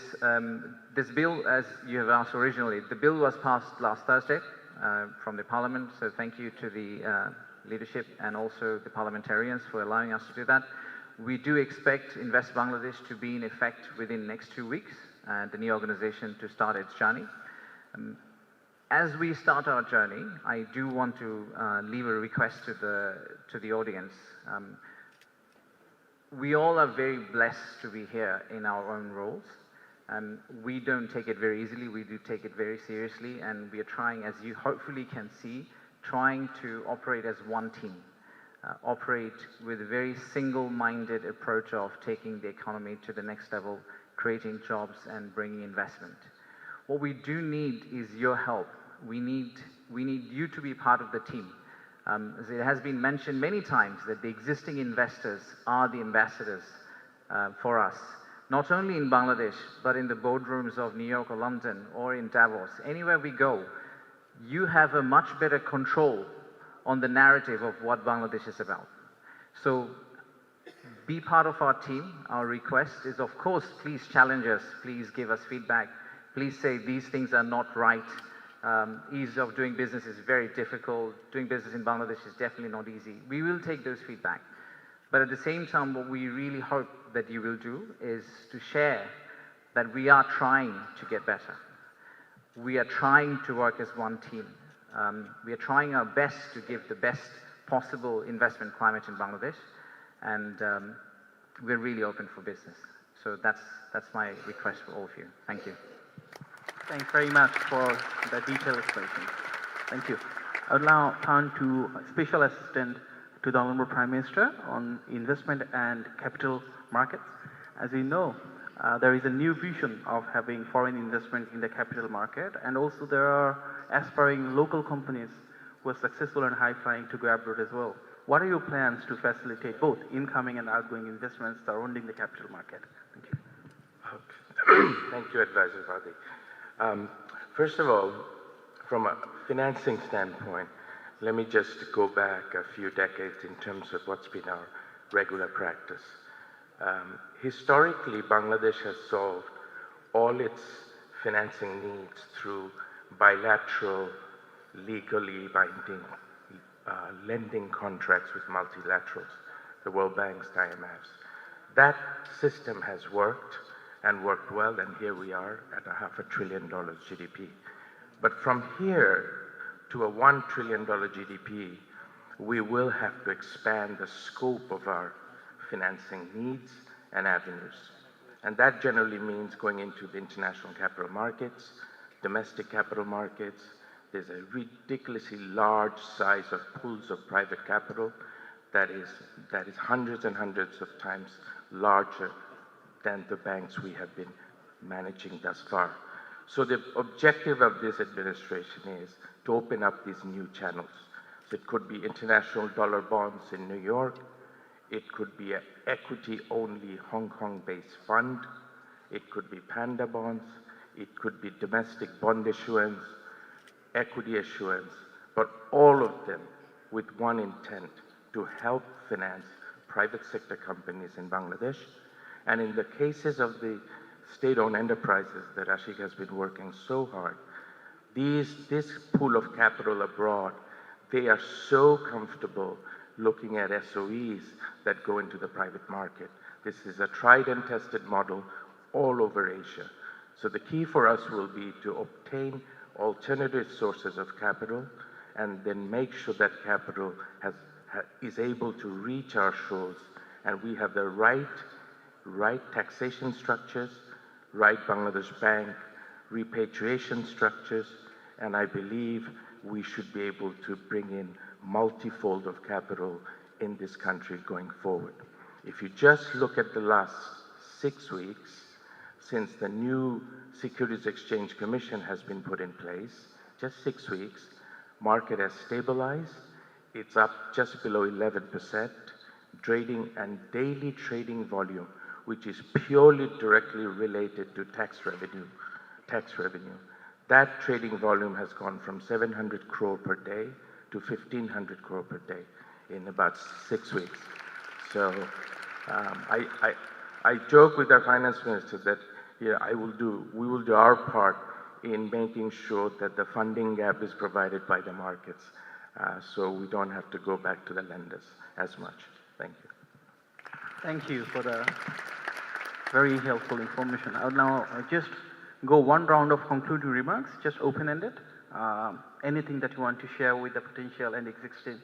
this bill, as you have asked originally, the bill was passed last Thursday from the Parliament, so thank you to the leadership and also the parliamentarians for allowing us to do that. We do expect Invest Bangladesh to be in effect within the next 2 weeks and the new organization to start its journey. As we start our journey, I do want to leave a request to the audience. We all are very blessed to be here in our own roles. We don't take it very easily, we do take it very seriously, and we are trying, as you hopefully can see, trying to operate as one team. Operate with a very single-minded approach of taking the economy to the next level, creating jobs and bringing investment. What we do need is your help. We need you to be part of the team. As it has been mentioned many times that the existing investors are the ambassadors for us, not only in Bangladesh, but in the boardrooms of New York or London or in Davos. Anywhere we go, you have a much better control on the narrative of what Bangladesh is about. So be part of our team. Our request is, of course, please challenge us, please give us feedback, please say these things are not right. Ease of doing business is very difficult. Doing business in Bangladesh is definitely not easy. We will take those feedback. But at the same time, what we really hope that you will do is to share that we are trying to get better. We are trying to work as one team. We are trying our best to give the best possible investment climate in Bangladesh, and we're really open for business. So that's my request for all of you. Thank you. Thanks very much for the detailed explanation. Thank you. I will now turn to Special Assistant to the Honorable Prime Minister on investment and capital markets. As we know, there is a new vision of having foreign investment in the capital market, and also there are aspiring local companies who are successful and high-flying to go abroad as well. What are your plans to facilitate both incoming and outgoing investments surrounding the capital market? Thank you. Okay. Thank you, Advisor Fadi. First of all, from a financing standpoint, let me just go back a few decades in terms of what's been our regular practice. Historically, Bangladesh has solved all its financing needs through bilateral, legally binding lending contracts with multilaterals, the World Banks, the IMFs. That system has worked and worked well, and here we are at $500 billion GDP. But from here to a $1 trillion GDP, we will have to expand the scope of our financing needs and avenues. And that generally means going into the international capital markets, domestic capital markets. There's a ridiculously large size of pools of private capital that is hundreds and hundreds of times larger than the banks we have been managing thus far. So the objective of this administration is to open up these new channels. So it could be international dollar bonds in New York. It could be an equity-only Hong Kong-based fund. It could be panda bonds. It could be domestic bond issuance, equity issuance, but all of them with one intent: to help finance private sector companies in Bangladesh. And in the cases of the state-owned enterprises that Ashik has been working so hard, this pool of capital abroad, they are so comfortable looking at SOEs that go into the private market. This is a tried and tested model all over Asia. So the key for us will be to obtain alternative sources of capital and then make sure that capital is able to reach our shores, and we have the right taxation structures, right Bangladesh Bank repatriation structures, and I believe we should be able to bring in multifold of capital in this country going forward. If you just look at the last 6 weeks, since the new Securities Exchange Commission has been put in place, just 6 weeks, market has stabilized. It's up just below 11%, trading and daily trading volume, which is purely directly related to tax revenue. That trading volume has gone from 700 crore per day to 1,500 crore per day in about 6 weeks. So I joke with our finance minister that we will do our part in making sure that the funding gap is provided by the markets, so we don't have to go back to the lenders as much. Thank you. Thank you for the very helpful information. I'll now just go one round of concluding remarks, just open-ended. Anything that you want to share with the potential and existing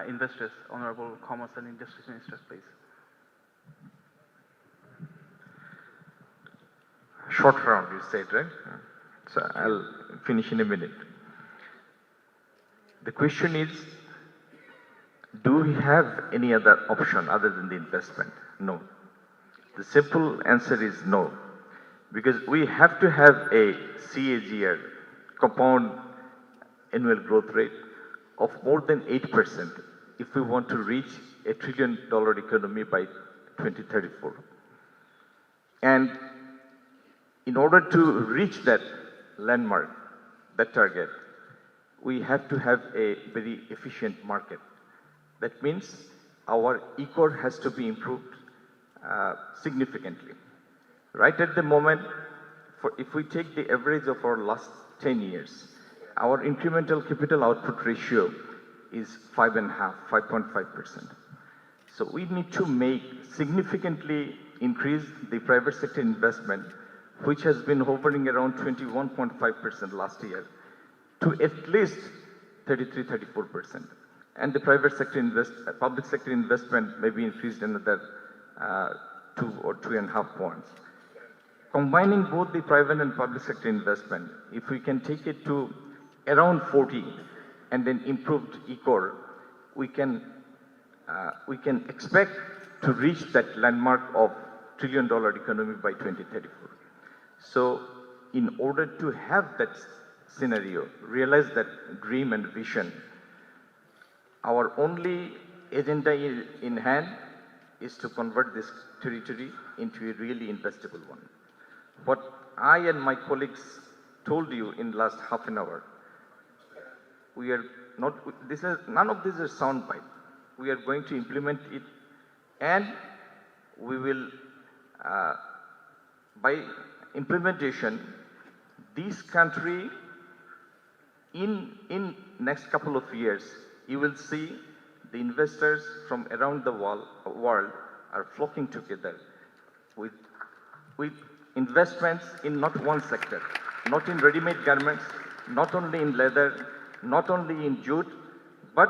investors, Honorable Commerce and Industry Minister, please. Short round, you said, right? So I'll finish in a minute. The question is, do we have any other option other than the investment? No. The simple answer is no. Because we have to have a CAGR, compound annual growth rate, of more than 8% if we want to reach $1 trillion economy by 2034. And in order to reach that landmark, that target, we have to have a very efficient market. That means our ECOR has to be improved significantly. Right at the moment, if we take the average of our last 10 years, our incremental capital output ratio is 5.5%. So we need to make significantly increase the private sector investment, which has been hovering around 21.5% last year, to at least 33-34%. And the public sector investment may be increased another 2 or 2.5 points. Combining both the private and public sector investment, if we can take it to around 40 and then improved ECOR, we can expect to reach that landmark of $1 trillion economy by 2034. So in order to have that scenario, realize that dream and vision, our only agenda in hand is to convert this territory into a really investable one. What I and my colleagues told you in the last half an hour, we are not, none of this is soundbite. We are going to implement it, and we will, by implementation, this country, in next couple of years, you will see the investors from around the world are flocking together with investments in not one sector, not in ready-made garments, not only in leather, not only in youth, but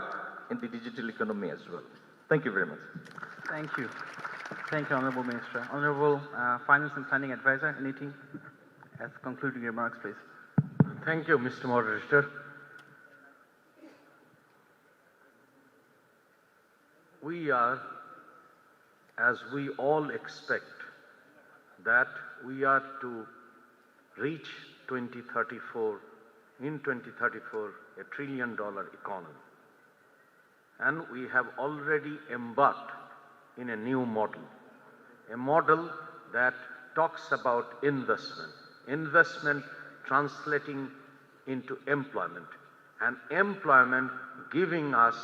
in the digital economy as well. Thank you very much. Thank you. Thank you, Honorable Minister. Honorable Finance and Planning Advisor, anything as concluding remarks, please? Thank you, Mr. Moderator. We are, as we all expect, that we are to reach 2034, in 2034, $1 trillion economy. And we have already embarked in a new model, a model that talks about investment translating into employment, and employment giving us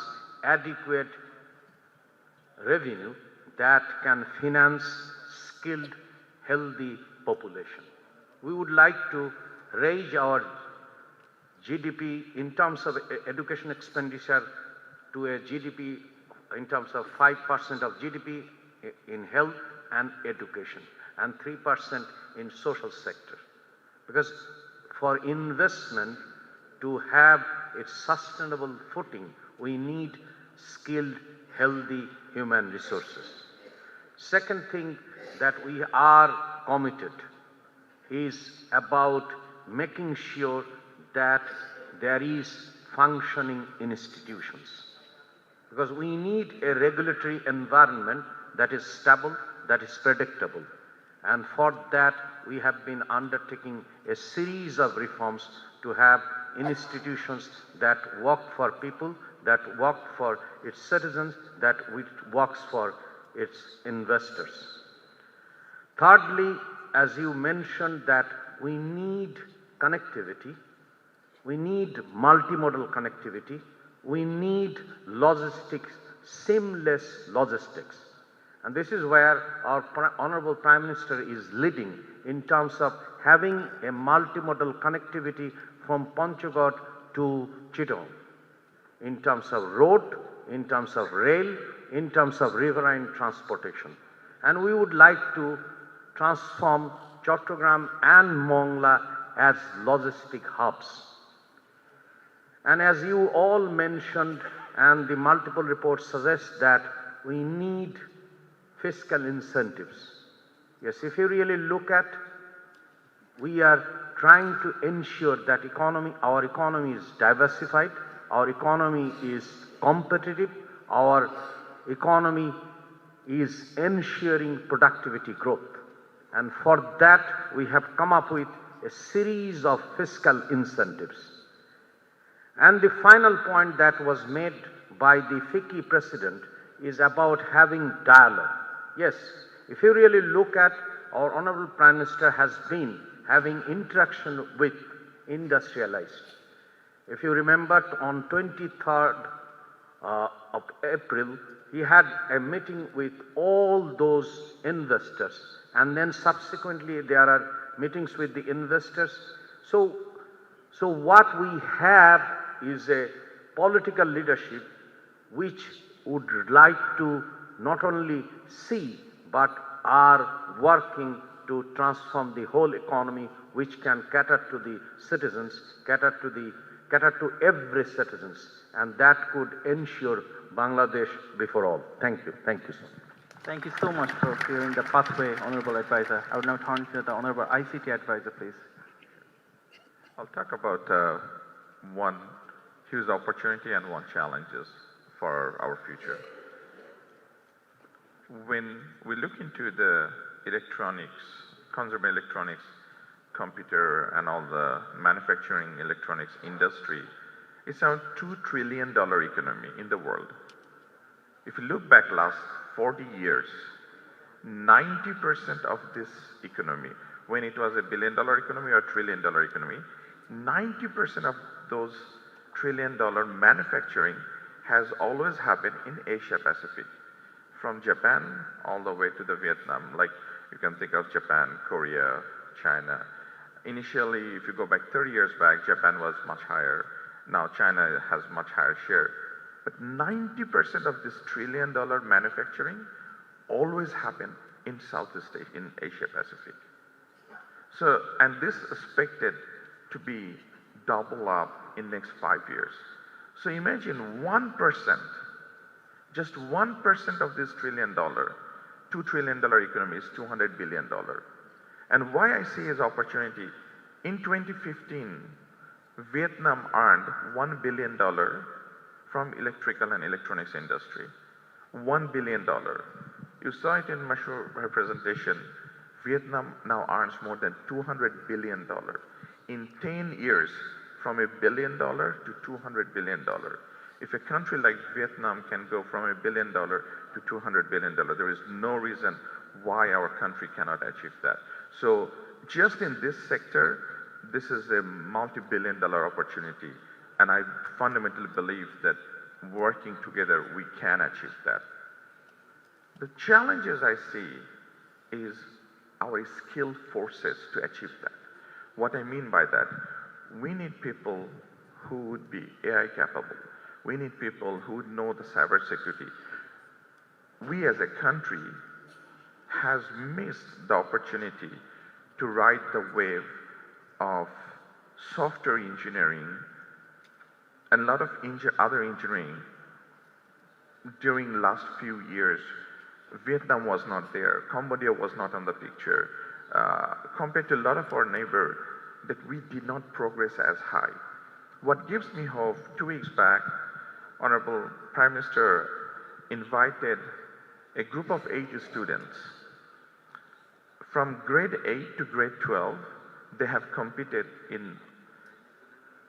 adequate revenue that can finance skilled, healthy population. We would like to raise our GDP in terms of education expenditure to a GDP in terms of 5% of GDP in health and education, and 3% in social sector. Because for investment to have its sustainable footing, we need skilled, healthy human resources. Second thing that we are committed is about making sure that there is functioning institutions. Because we need a regulatory environment that is stable, that is predictable. And for that, we have been undertaking a series of reforms to have institutions that work for people, that work for its citizens, that works for its investors. Thirdly, as you mentioned, that we need connectivity, we need multimodal connectivity, we need logistics, seamless logistics. And this is where our Honorable Prime Minister is leading in terms of having a multimodal connectivity from Panchagod to Chittagong, in terms of road, in terms of rail, in terms of riverine transportation. And we would like to transform Chattogram and Mongla as logistic hubs. And as you all mentioned, and the multiple reports suggest that we need fiscal incentives. Yes, if you really look at, we are trying to ensure that our economy is diversified, our economy is competitive, our economy is ensuring productivity growth. And for that, we have come up with a series of fiscal incentives. And the final point that was made by the FICCI president is about having dialogue. Yes, if you really look at, our Honorable Prime Minister has been having interaction with industrialists. If you remember, on 23rd of April, he had a meeting with all those investors, and then subsequently there are meetings with the investors. So what we have is a political leadership which would like to not only see but are working to transform the whole economy, which can cater to the citizens, cater to every citizens, and that could ensure Bangladesh before all. Thank you. Thank you, sir. Thank you so much for clearing the pathway, Honorable Advisor. I would now turn to the Honorable ICT Advisor, please. I'll talk about one huge opportunity and one challenges for our future. When we look into the electronics, consumer electronics, computer and all the manufacturing electronics industry, it's around $2 trillion economy in the world. If you look back last 40 years, 90% of this economy, when it was $1 billion economy or $1 trillion economy, 90% of those $1 trillion manufacturing has always happened in Asia Pacific. From Japan all the way to the Vietnam, like you can think of Japan, Korea, China. Initially, if you go back 30 years back, Japan was much higher. Now China has much higher share. But 90% of this $1 trillion manufacturing always happened in Southeast Asia, in Asia Pacific. So, and this is expected to be double up in next 5 years. So imagine 1%, just 1% of this $1 trillion, $2 trillion economy is $200 billion. And why I see as opportunity, in 2015, Vietnam earned $1 billion from electrical and electronics industry. $1 billion. You saw it in her presentation. Vietnam now earns more than $200 billion. In 10 years, from $1 billion to $200 billion. If a country like Vietnam can go from $1 billion to $200 billion, there is no reason why our country cannot achieve that. So just in this sector, this is a multi-billion-dollar opportunity, and I fundamentally believe that working together, we can achieve that. The challenges I see is our skilled forces to achieve that. What I mean by that, we need people who would be AI capable. We need people who would know the cybersecurity. We as a country has missed the opportunity to ride the wave of software engineering and a lot of other engineering. During last few years, Vietnam was not there. Cambodia was not on the picture. Compared to a lot of our neighbors, that we did not progress as high. What gives me hope, 2 weeks back, Honorable Prime Minister invited a group of 80 students. From grade 8 to grade 12, they have competed in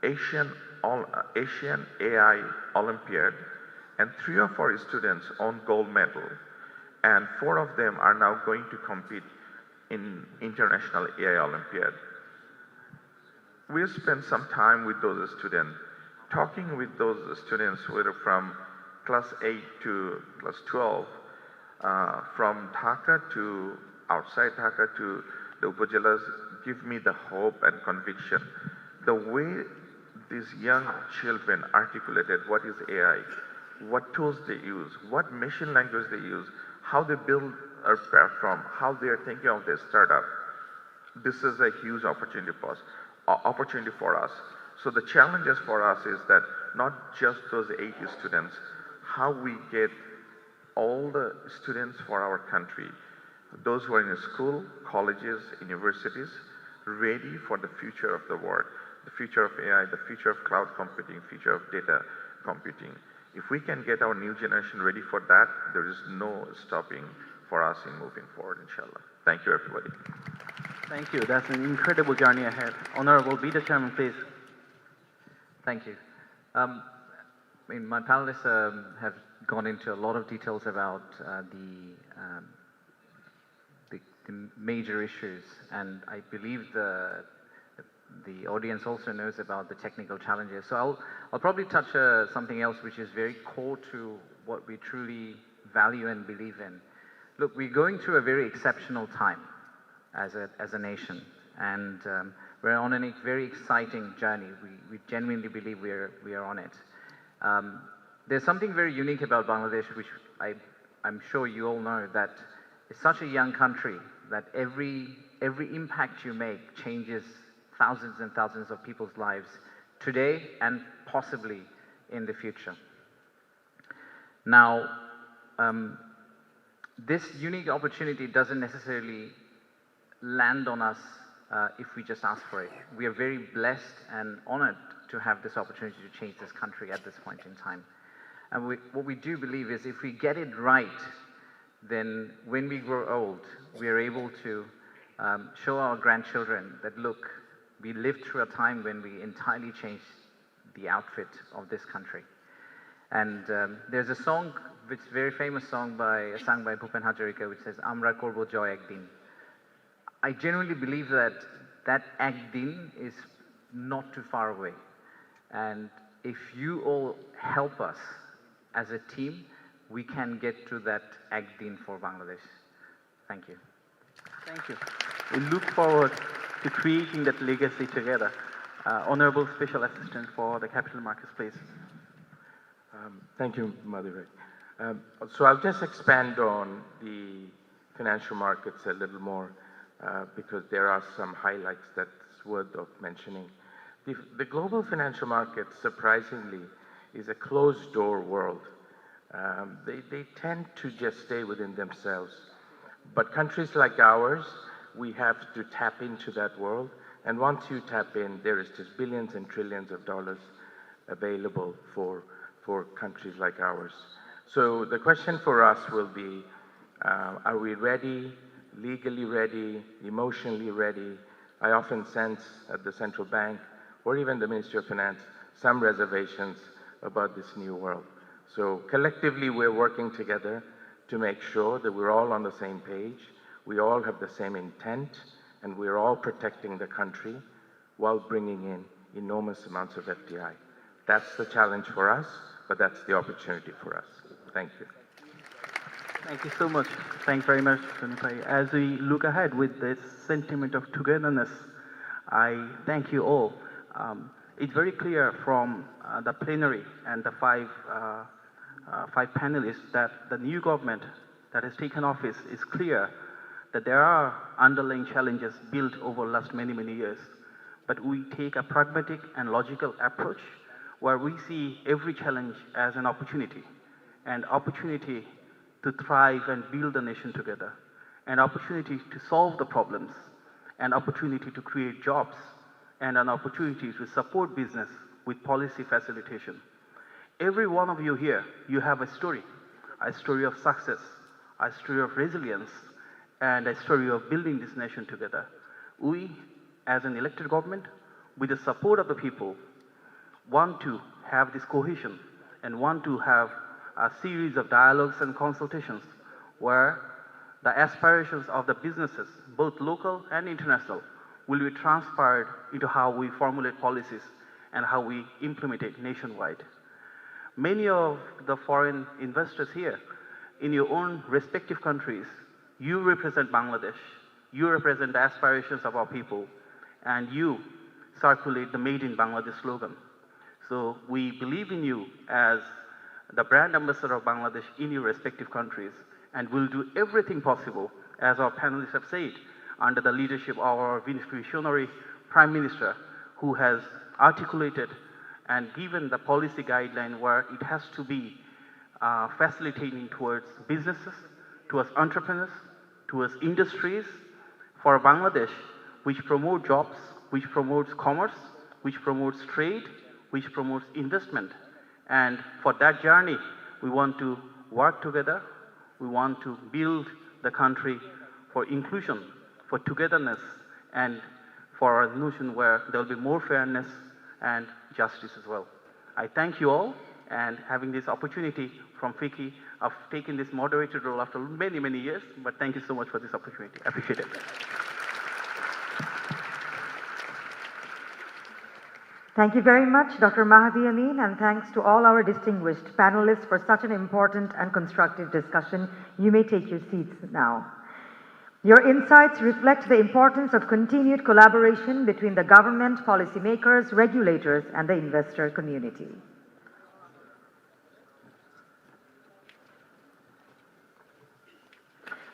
Asian AI Olympiad, and 3 of our students won gold medal, and 4 of them are now going to compete in International AI Olympiad. We spent some time with those students, talking with those students who were from class 8 to class 12, from Dhaka to outside Dhaka to the Upajilas, give me the hope and conviction. The way these young children articulated what is AI, what tools they use, what machine language they use, how they build a platform, how they are thinking of their startup. This is a huge opportunity for us. So the challenges for us is that not just those 80 students, how we get all the students for our country, those who are in school, colleges, universities, ready for the future of the world, the future of AI, the future of cloud computing, future of data computing. If we can get our new generation ready for that, there is no stopping for us in moving forward, inshallah. Thank you, everybody. Thank you. That's an incredible journey ahead. Honorable Beta Chairman, please. Thank you. My panelists have gone into a lot of details about the major issues, and I believe the audience also knows about the technical challenges. So I'll probably touch something else which is very core to what we truly value and believe in. Look, we're going through a very exceptional time as a nation, and we're on a very exciting journey. We genuinely believe we are on it. There's something very unique about Bangladesh, which I'm sure you all know, that it's such a young country that every impact you make changes thousands and thousands of people's lives today and possibly in the future. Now, this unique opportunity doesn't necessarily land on us if we just ask for it. We are very blessed and honored to have this opportunity to change this country at this point in time. And what we do believe is if we get it right, then when we grow old, we are able to show our grandchildren that, look, we lived through a time when we entirely changed the outfit of this country. And there's a song, which is a very famous song sung by Bhupen Hazarika, which says, "Amra korbo joy ekdin." I genuinely believe that ekdin is not too far away. And if you all help us as a team, we can get to that ekdin for Bangladesh. Thank you. Thank you. We look forward to creating that legacy together. Honorable Special Assistant for the Capital Markets, please. Thank you, Madhuri. So I'll just expand on the financial markets a little more because there are some highlights that's worth of mentioning. The global financial market, surprisingly, is a closed door world. They tend to just stay within themselves. But countries like ours, we have to tap into that world. And once you tap in, there is just billions and trillions of dollars available for countries like ours. So the question for us will be, are we ready, legally ready, emotionally ready? I often sense at the central bank or even the Ministry of Finance some reservations about this new world. So collectively, we're working together to make sure that we're all on the same page, we all have the same intent, and we're all protecting the country while bringing in enormous amounts of FDI. That's the challenge for us, but that's the opportunity for us. Thank you. Thank you so much. Thanks very much, Sunitbhai. As we look ahead with this sentiment of togetherness, I thank you all. It's very clear from the plenary and the five panelists that the new government that has taken office is clear that there are underlying challenges built over the last many, many years. But we take a pragmatic and logical approach where we see every challenge as an opportunity to thrive and build the nation together, an opportunity to solve the problems, an opportunity to create jobs, and an opportunity to support business with policy facilitation. Every one of you here, you have a story of success, a story of resilience, and a story of building this nation together. We, as an elected government, with the support of the people, want to have this cohesion and want to have a series of dialogues and consultations where the aspirations of the businesses, both local and international, will be transpired into how we formulate policies and how we implement it nationwide. Many of the foreign investors here, in your own respective countries, you represent Bangladesh, you represent the aspirations of our people, and you circulate the Made in Bangladesh slogan. So we believe in you as the brand ambassador of Bangladesh in your respective countries, and will do everything possible, as our panelists have said, under the leadership of our visionary Prime Minister, who has articulated and given the policy guideline where it has to be facilitating towards businesses, towards entrepreneurs, towards industries for Bangladesh, which promote jobs, which promotes commerce, which promotes trade, which promotes investment. And for that journey, we want to work together. We want to build the country for inclusion, for togetherness, and for a notion where there will be more fairness and justice as well. I thank you all, and having this opportunity from FICCI of taking this moderated role after many, many years, but thank you so much for this opportunity. I appreciate it. Thank you very much, Dr. Mahdi Amin, and thanks to all our distinguished panelists for such an important and constructive discussion. You may take your seats now. Your insights reflect the importance of continued collaboration between the government, policymakers, regulators, and the investor community.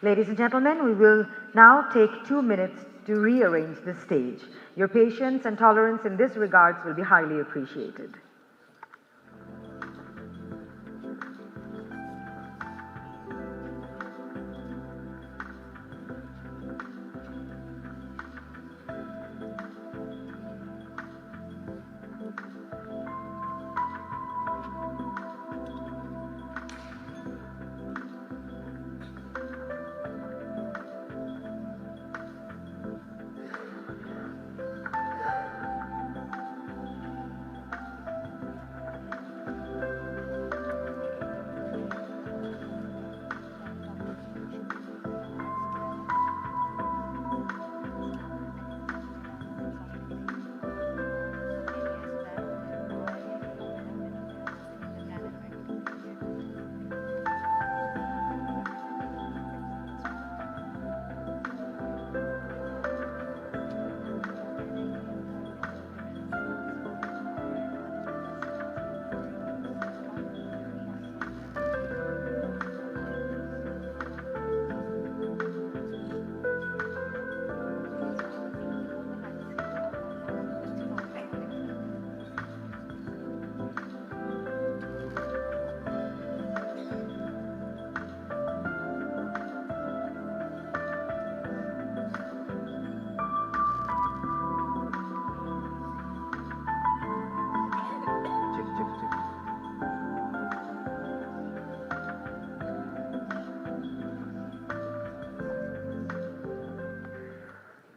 Ladies and gentlemen, we will now take 2 minutes to rearrange the stage. Your patience and tolerance in this regards will be highly appreciated.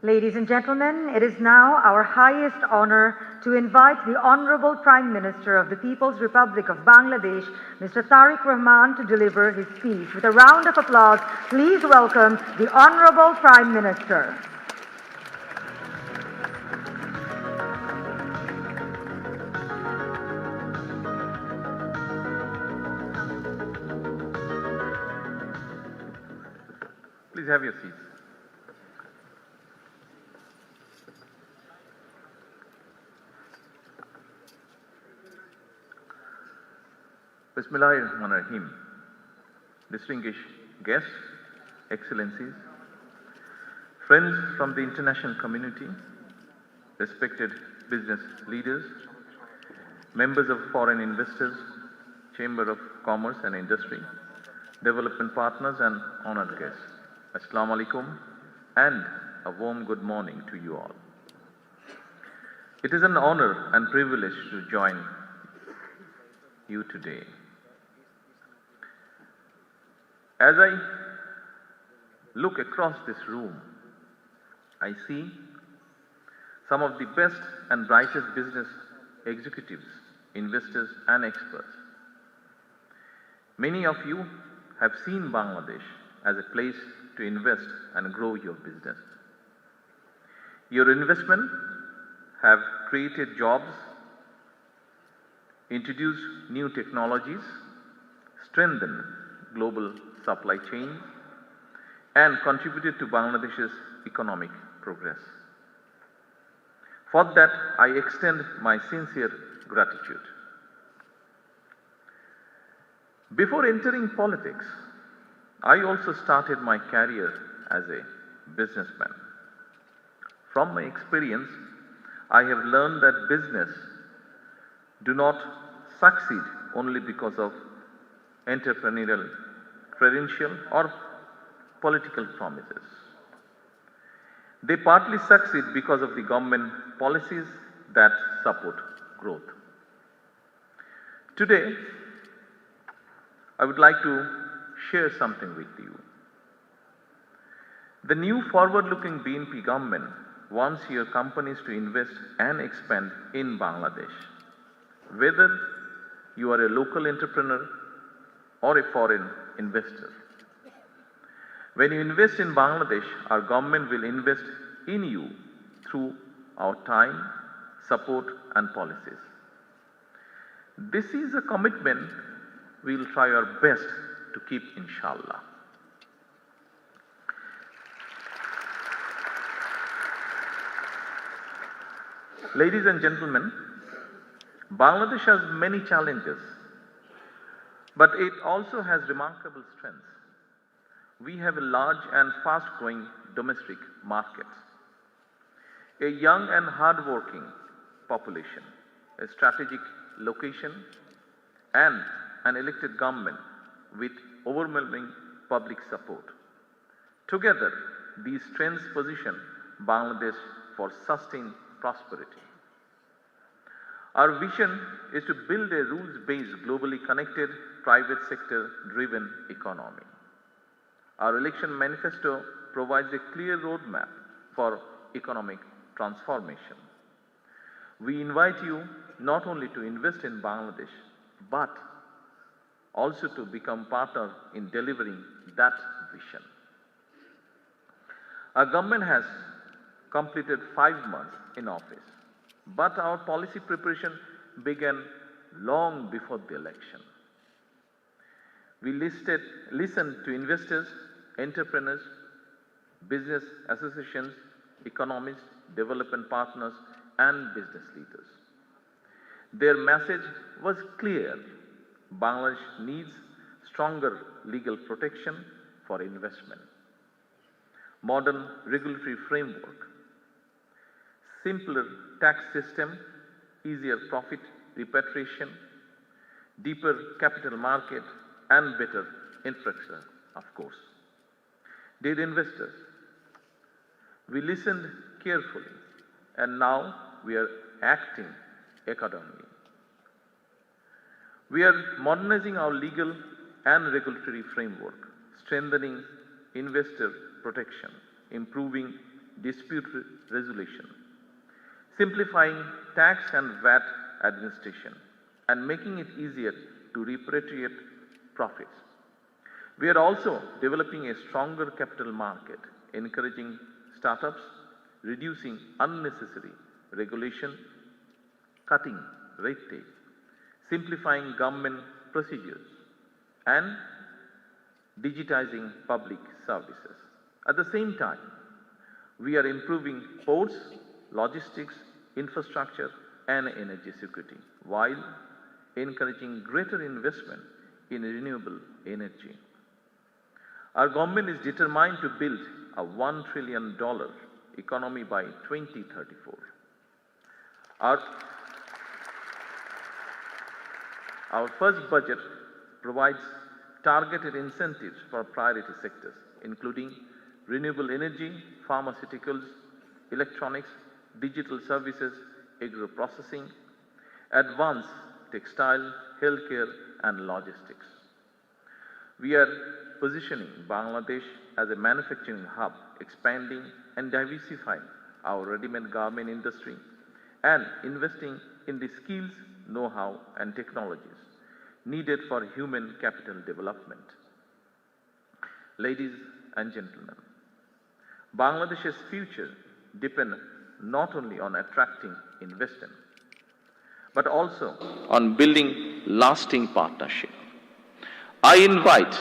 Ladies and gentlemen, it is now our highest honor to invite the Honorable Prime Minister of the People's Republic of Bangladesh, Mr. Tariq Rahman, to deliver his speech. With a round of applause, please welcome the Honorable Prime Minister. Please have your seats. Bismillahirrahmanirrahim. Distinguished guests, excellencies, friends from the international community, respected business leaders, members of foreign investors, Chamber of Commerce and Industry, development partners and honored guests. Assalamu alaikum and a warm good morning to you all. It is an honor and privilege to join you today. As I look across this room, I see some of the best and brightest business executives, investors and experts. Many of you have seen Bangladesh as a place to invest and grow your business. Your investment have created jobs, introduced new technologies, strengthened global supply chains, and contributed to Bangladesh's economic progress. For that, I extend my sincere gratitude. Before entering politics, I also started my career as a businessman. From my experience, I have learned that business do not succeed only because of entrepreneurial credential or political promises. They partly succeed because of the government policies that support growth. Today, I would like to share something with you. The new forward-looking BNP government wants your companies to invest and expand in Bangladesh. Whether you are a local entrepreneur or a foreign investor. When you invest in Bangladesh, our government will invest in you through our time, support and policies. This is a commitment we will try our best to keep, inshallah. Ladies and gentlemen, Bangladesh has many challenges, but it also has remarkable strengths. We have a large and fast-growing domestic market, a young and hard-working population, a strategic location, and an elected government with overwhelming public support. Together, these strengths position Bangladesh for sustained prosperity. Our vision is to build a rules-based, globally connected, private sector-driven economy. Our election manifesto provides a clear roadmap for economic transformation. We invite you not only to invest in Bangladesh, but also to become partner in delivering that vision. Our government has completed 5 months in office, but our policy preparation began long before the election. We listened to investors, entrepreneurs, business associations, economists, development partners, and business leaders. Their message was clear. Bangladesh needs stronger legal protection for investment, modern regulatory framework, simpler tax system, easier profit repatriation, deeper capital market, and better infrastructure, of course. Dear investors, we listened carefully, and now we are acting accordingly. We are modernizing our legal and regulatory framework, strengthening investor protection, improving dispute resolution, simplifying tax and VAT administration, and making it easier to repatriate profits. We are also developing a stronger capital market, encouraging startups, reducing unnecessary regulation, cutting red tape, simplifying government procedures, and digitizing public services. At the same time, we are improving ports, logistics, infrastructure, and energy security, while encouraging greater investment in renewable energy. Our government is determined to build a $1 trillion economy by 2034. Our first budget provides targeted incentives for priority sectors, including renewable energy, pharmaceuticals, electronics, digital services, agro-processing, advanced textile, healthcare, and logistics. We are positioning Bangladesh as a manufacturing hub, expanding and diversifying our ready-made garment industry, and investing in the skills, know-how, and technologies needed for human capital development. Ladies and gentlemen, Bangladesh's future depends not only on attracting investment, but also on building lasting partnership. I invite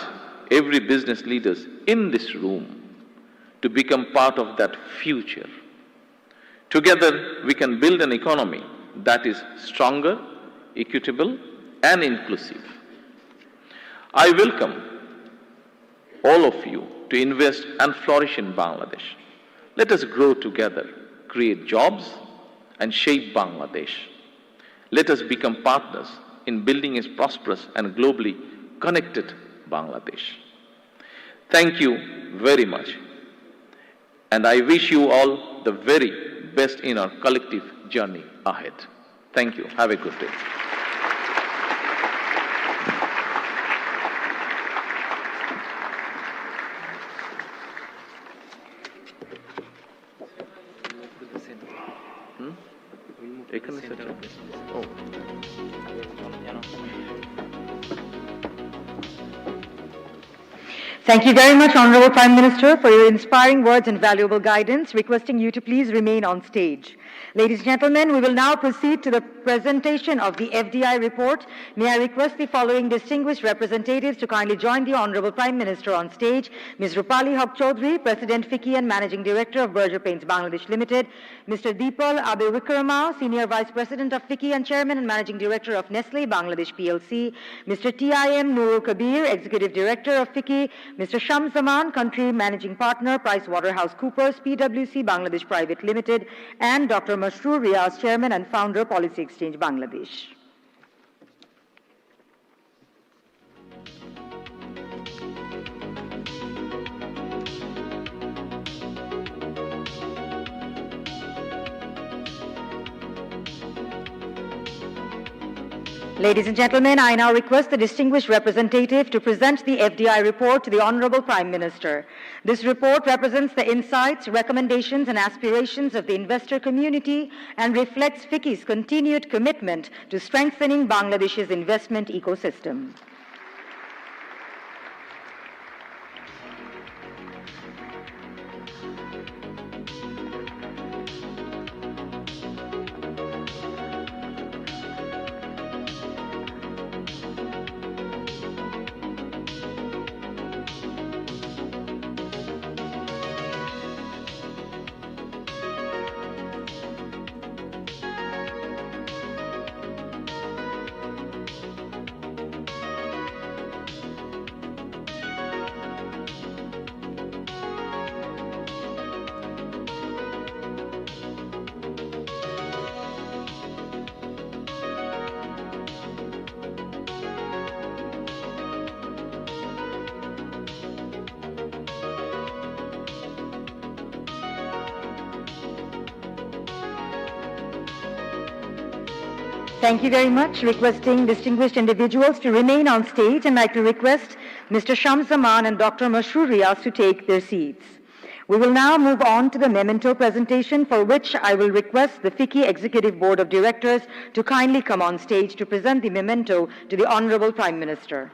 every business leaders in this room to become part of that future. Together, we can build an economy that is stronger, equitable, and inclusive. I welcome all of you to invest and flourish in Bangladesh. Let us grow together, create jobs, and shape Bangladesh. Let us become partners in building a prosperous and globally connected Bangladesh. Thank you very much, and I wish you all the very best in our collective journey ahead. Thank you. Have a good day. Thank you very much, Honorable Prime Minister, for your inspiring words and valuable guidance, requesting you to please remain on stage. Ladies and gentlemen, we will now proceed to the presentation of the FDI report. May I request the following distinguished representatives to kindly join the Honorable Prime Minister on stage. Ms. Rupali Haq Chaudhry, President FICCI and Managing Director of Berger Paints Bangladesh Limited. Mr. Deepal Abewikrama, Senior Vice President of FICCI and Chairman and Managing Director of Nestle Bangladesh PLC. Mr. T.I.M. Nurul Kabir, Executive Director of FICCI. Mr. Shams Zaman, Country Managing Partner, PricewaterhouseCoopers, PwC Bangladesh Private Limited, and Dr. Masroor Riaz, Chairman and Founder, Policy Exchange Bangladesh. Ladies and gentlemen, I now request the distinguished representative to present the FDI report to the Honorable Prime Minister. This report represents the insights, recommendations, and aspirations of the investor community and reflects FICCI's continued commitment to strengthening Bangladesh's investment ecosystem. Thank you very much. Requesting distinguished individuals to remain on stage, and I'd like to request Mr. Shams Zaman and Dr. Masroor Riaz to take their seats. We will now move on to the memento presentation, for which I will request the FICCI Executive Board of Directors to kindly come on stage to present the memento to the Honorable Prime Minister.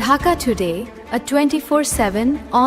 Dhaka Today, a 24/7 on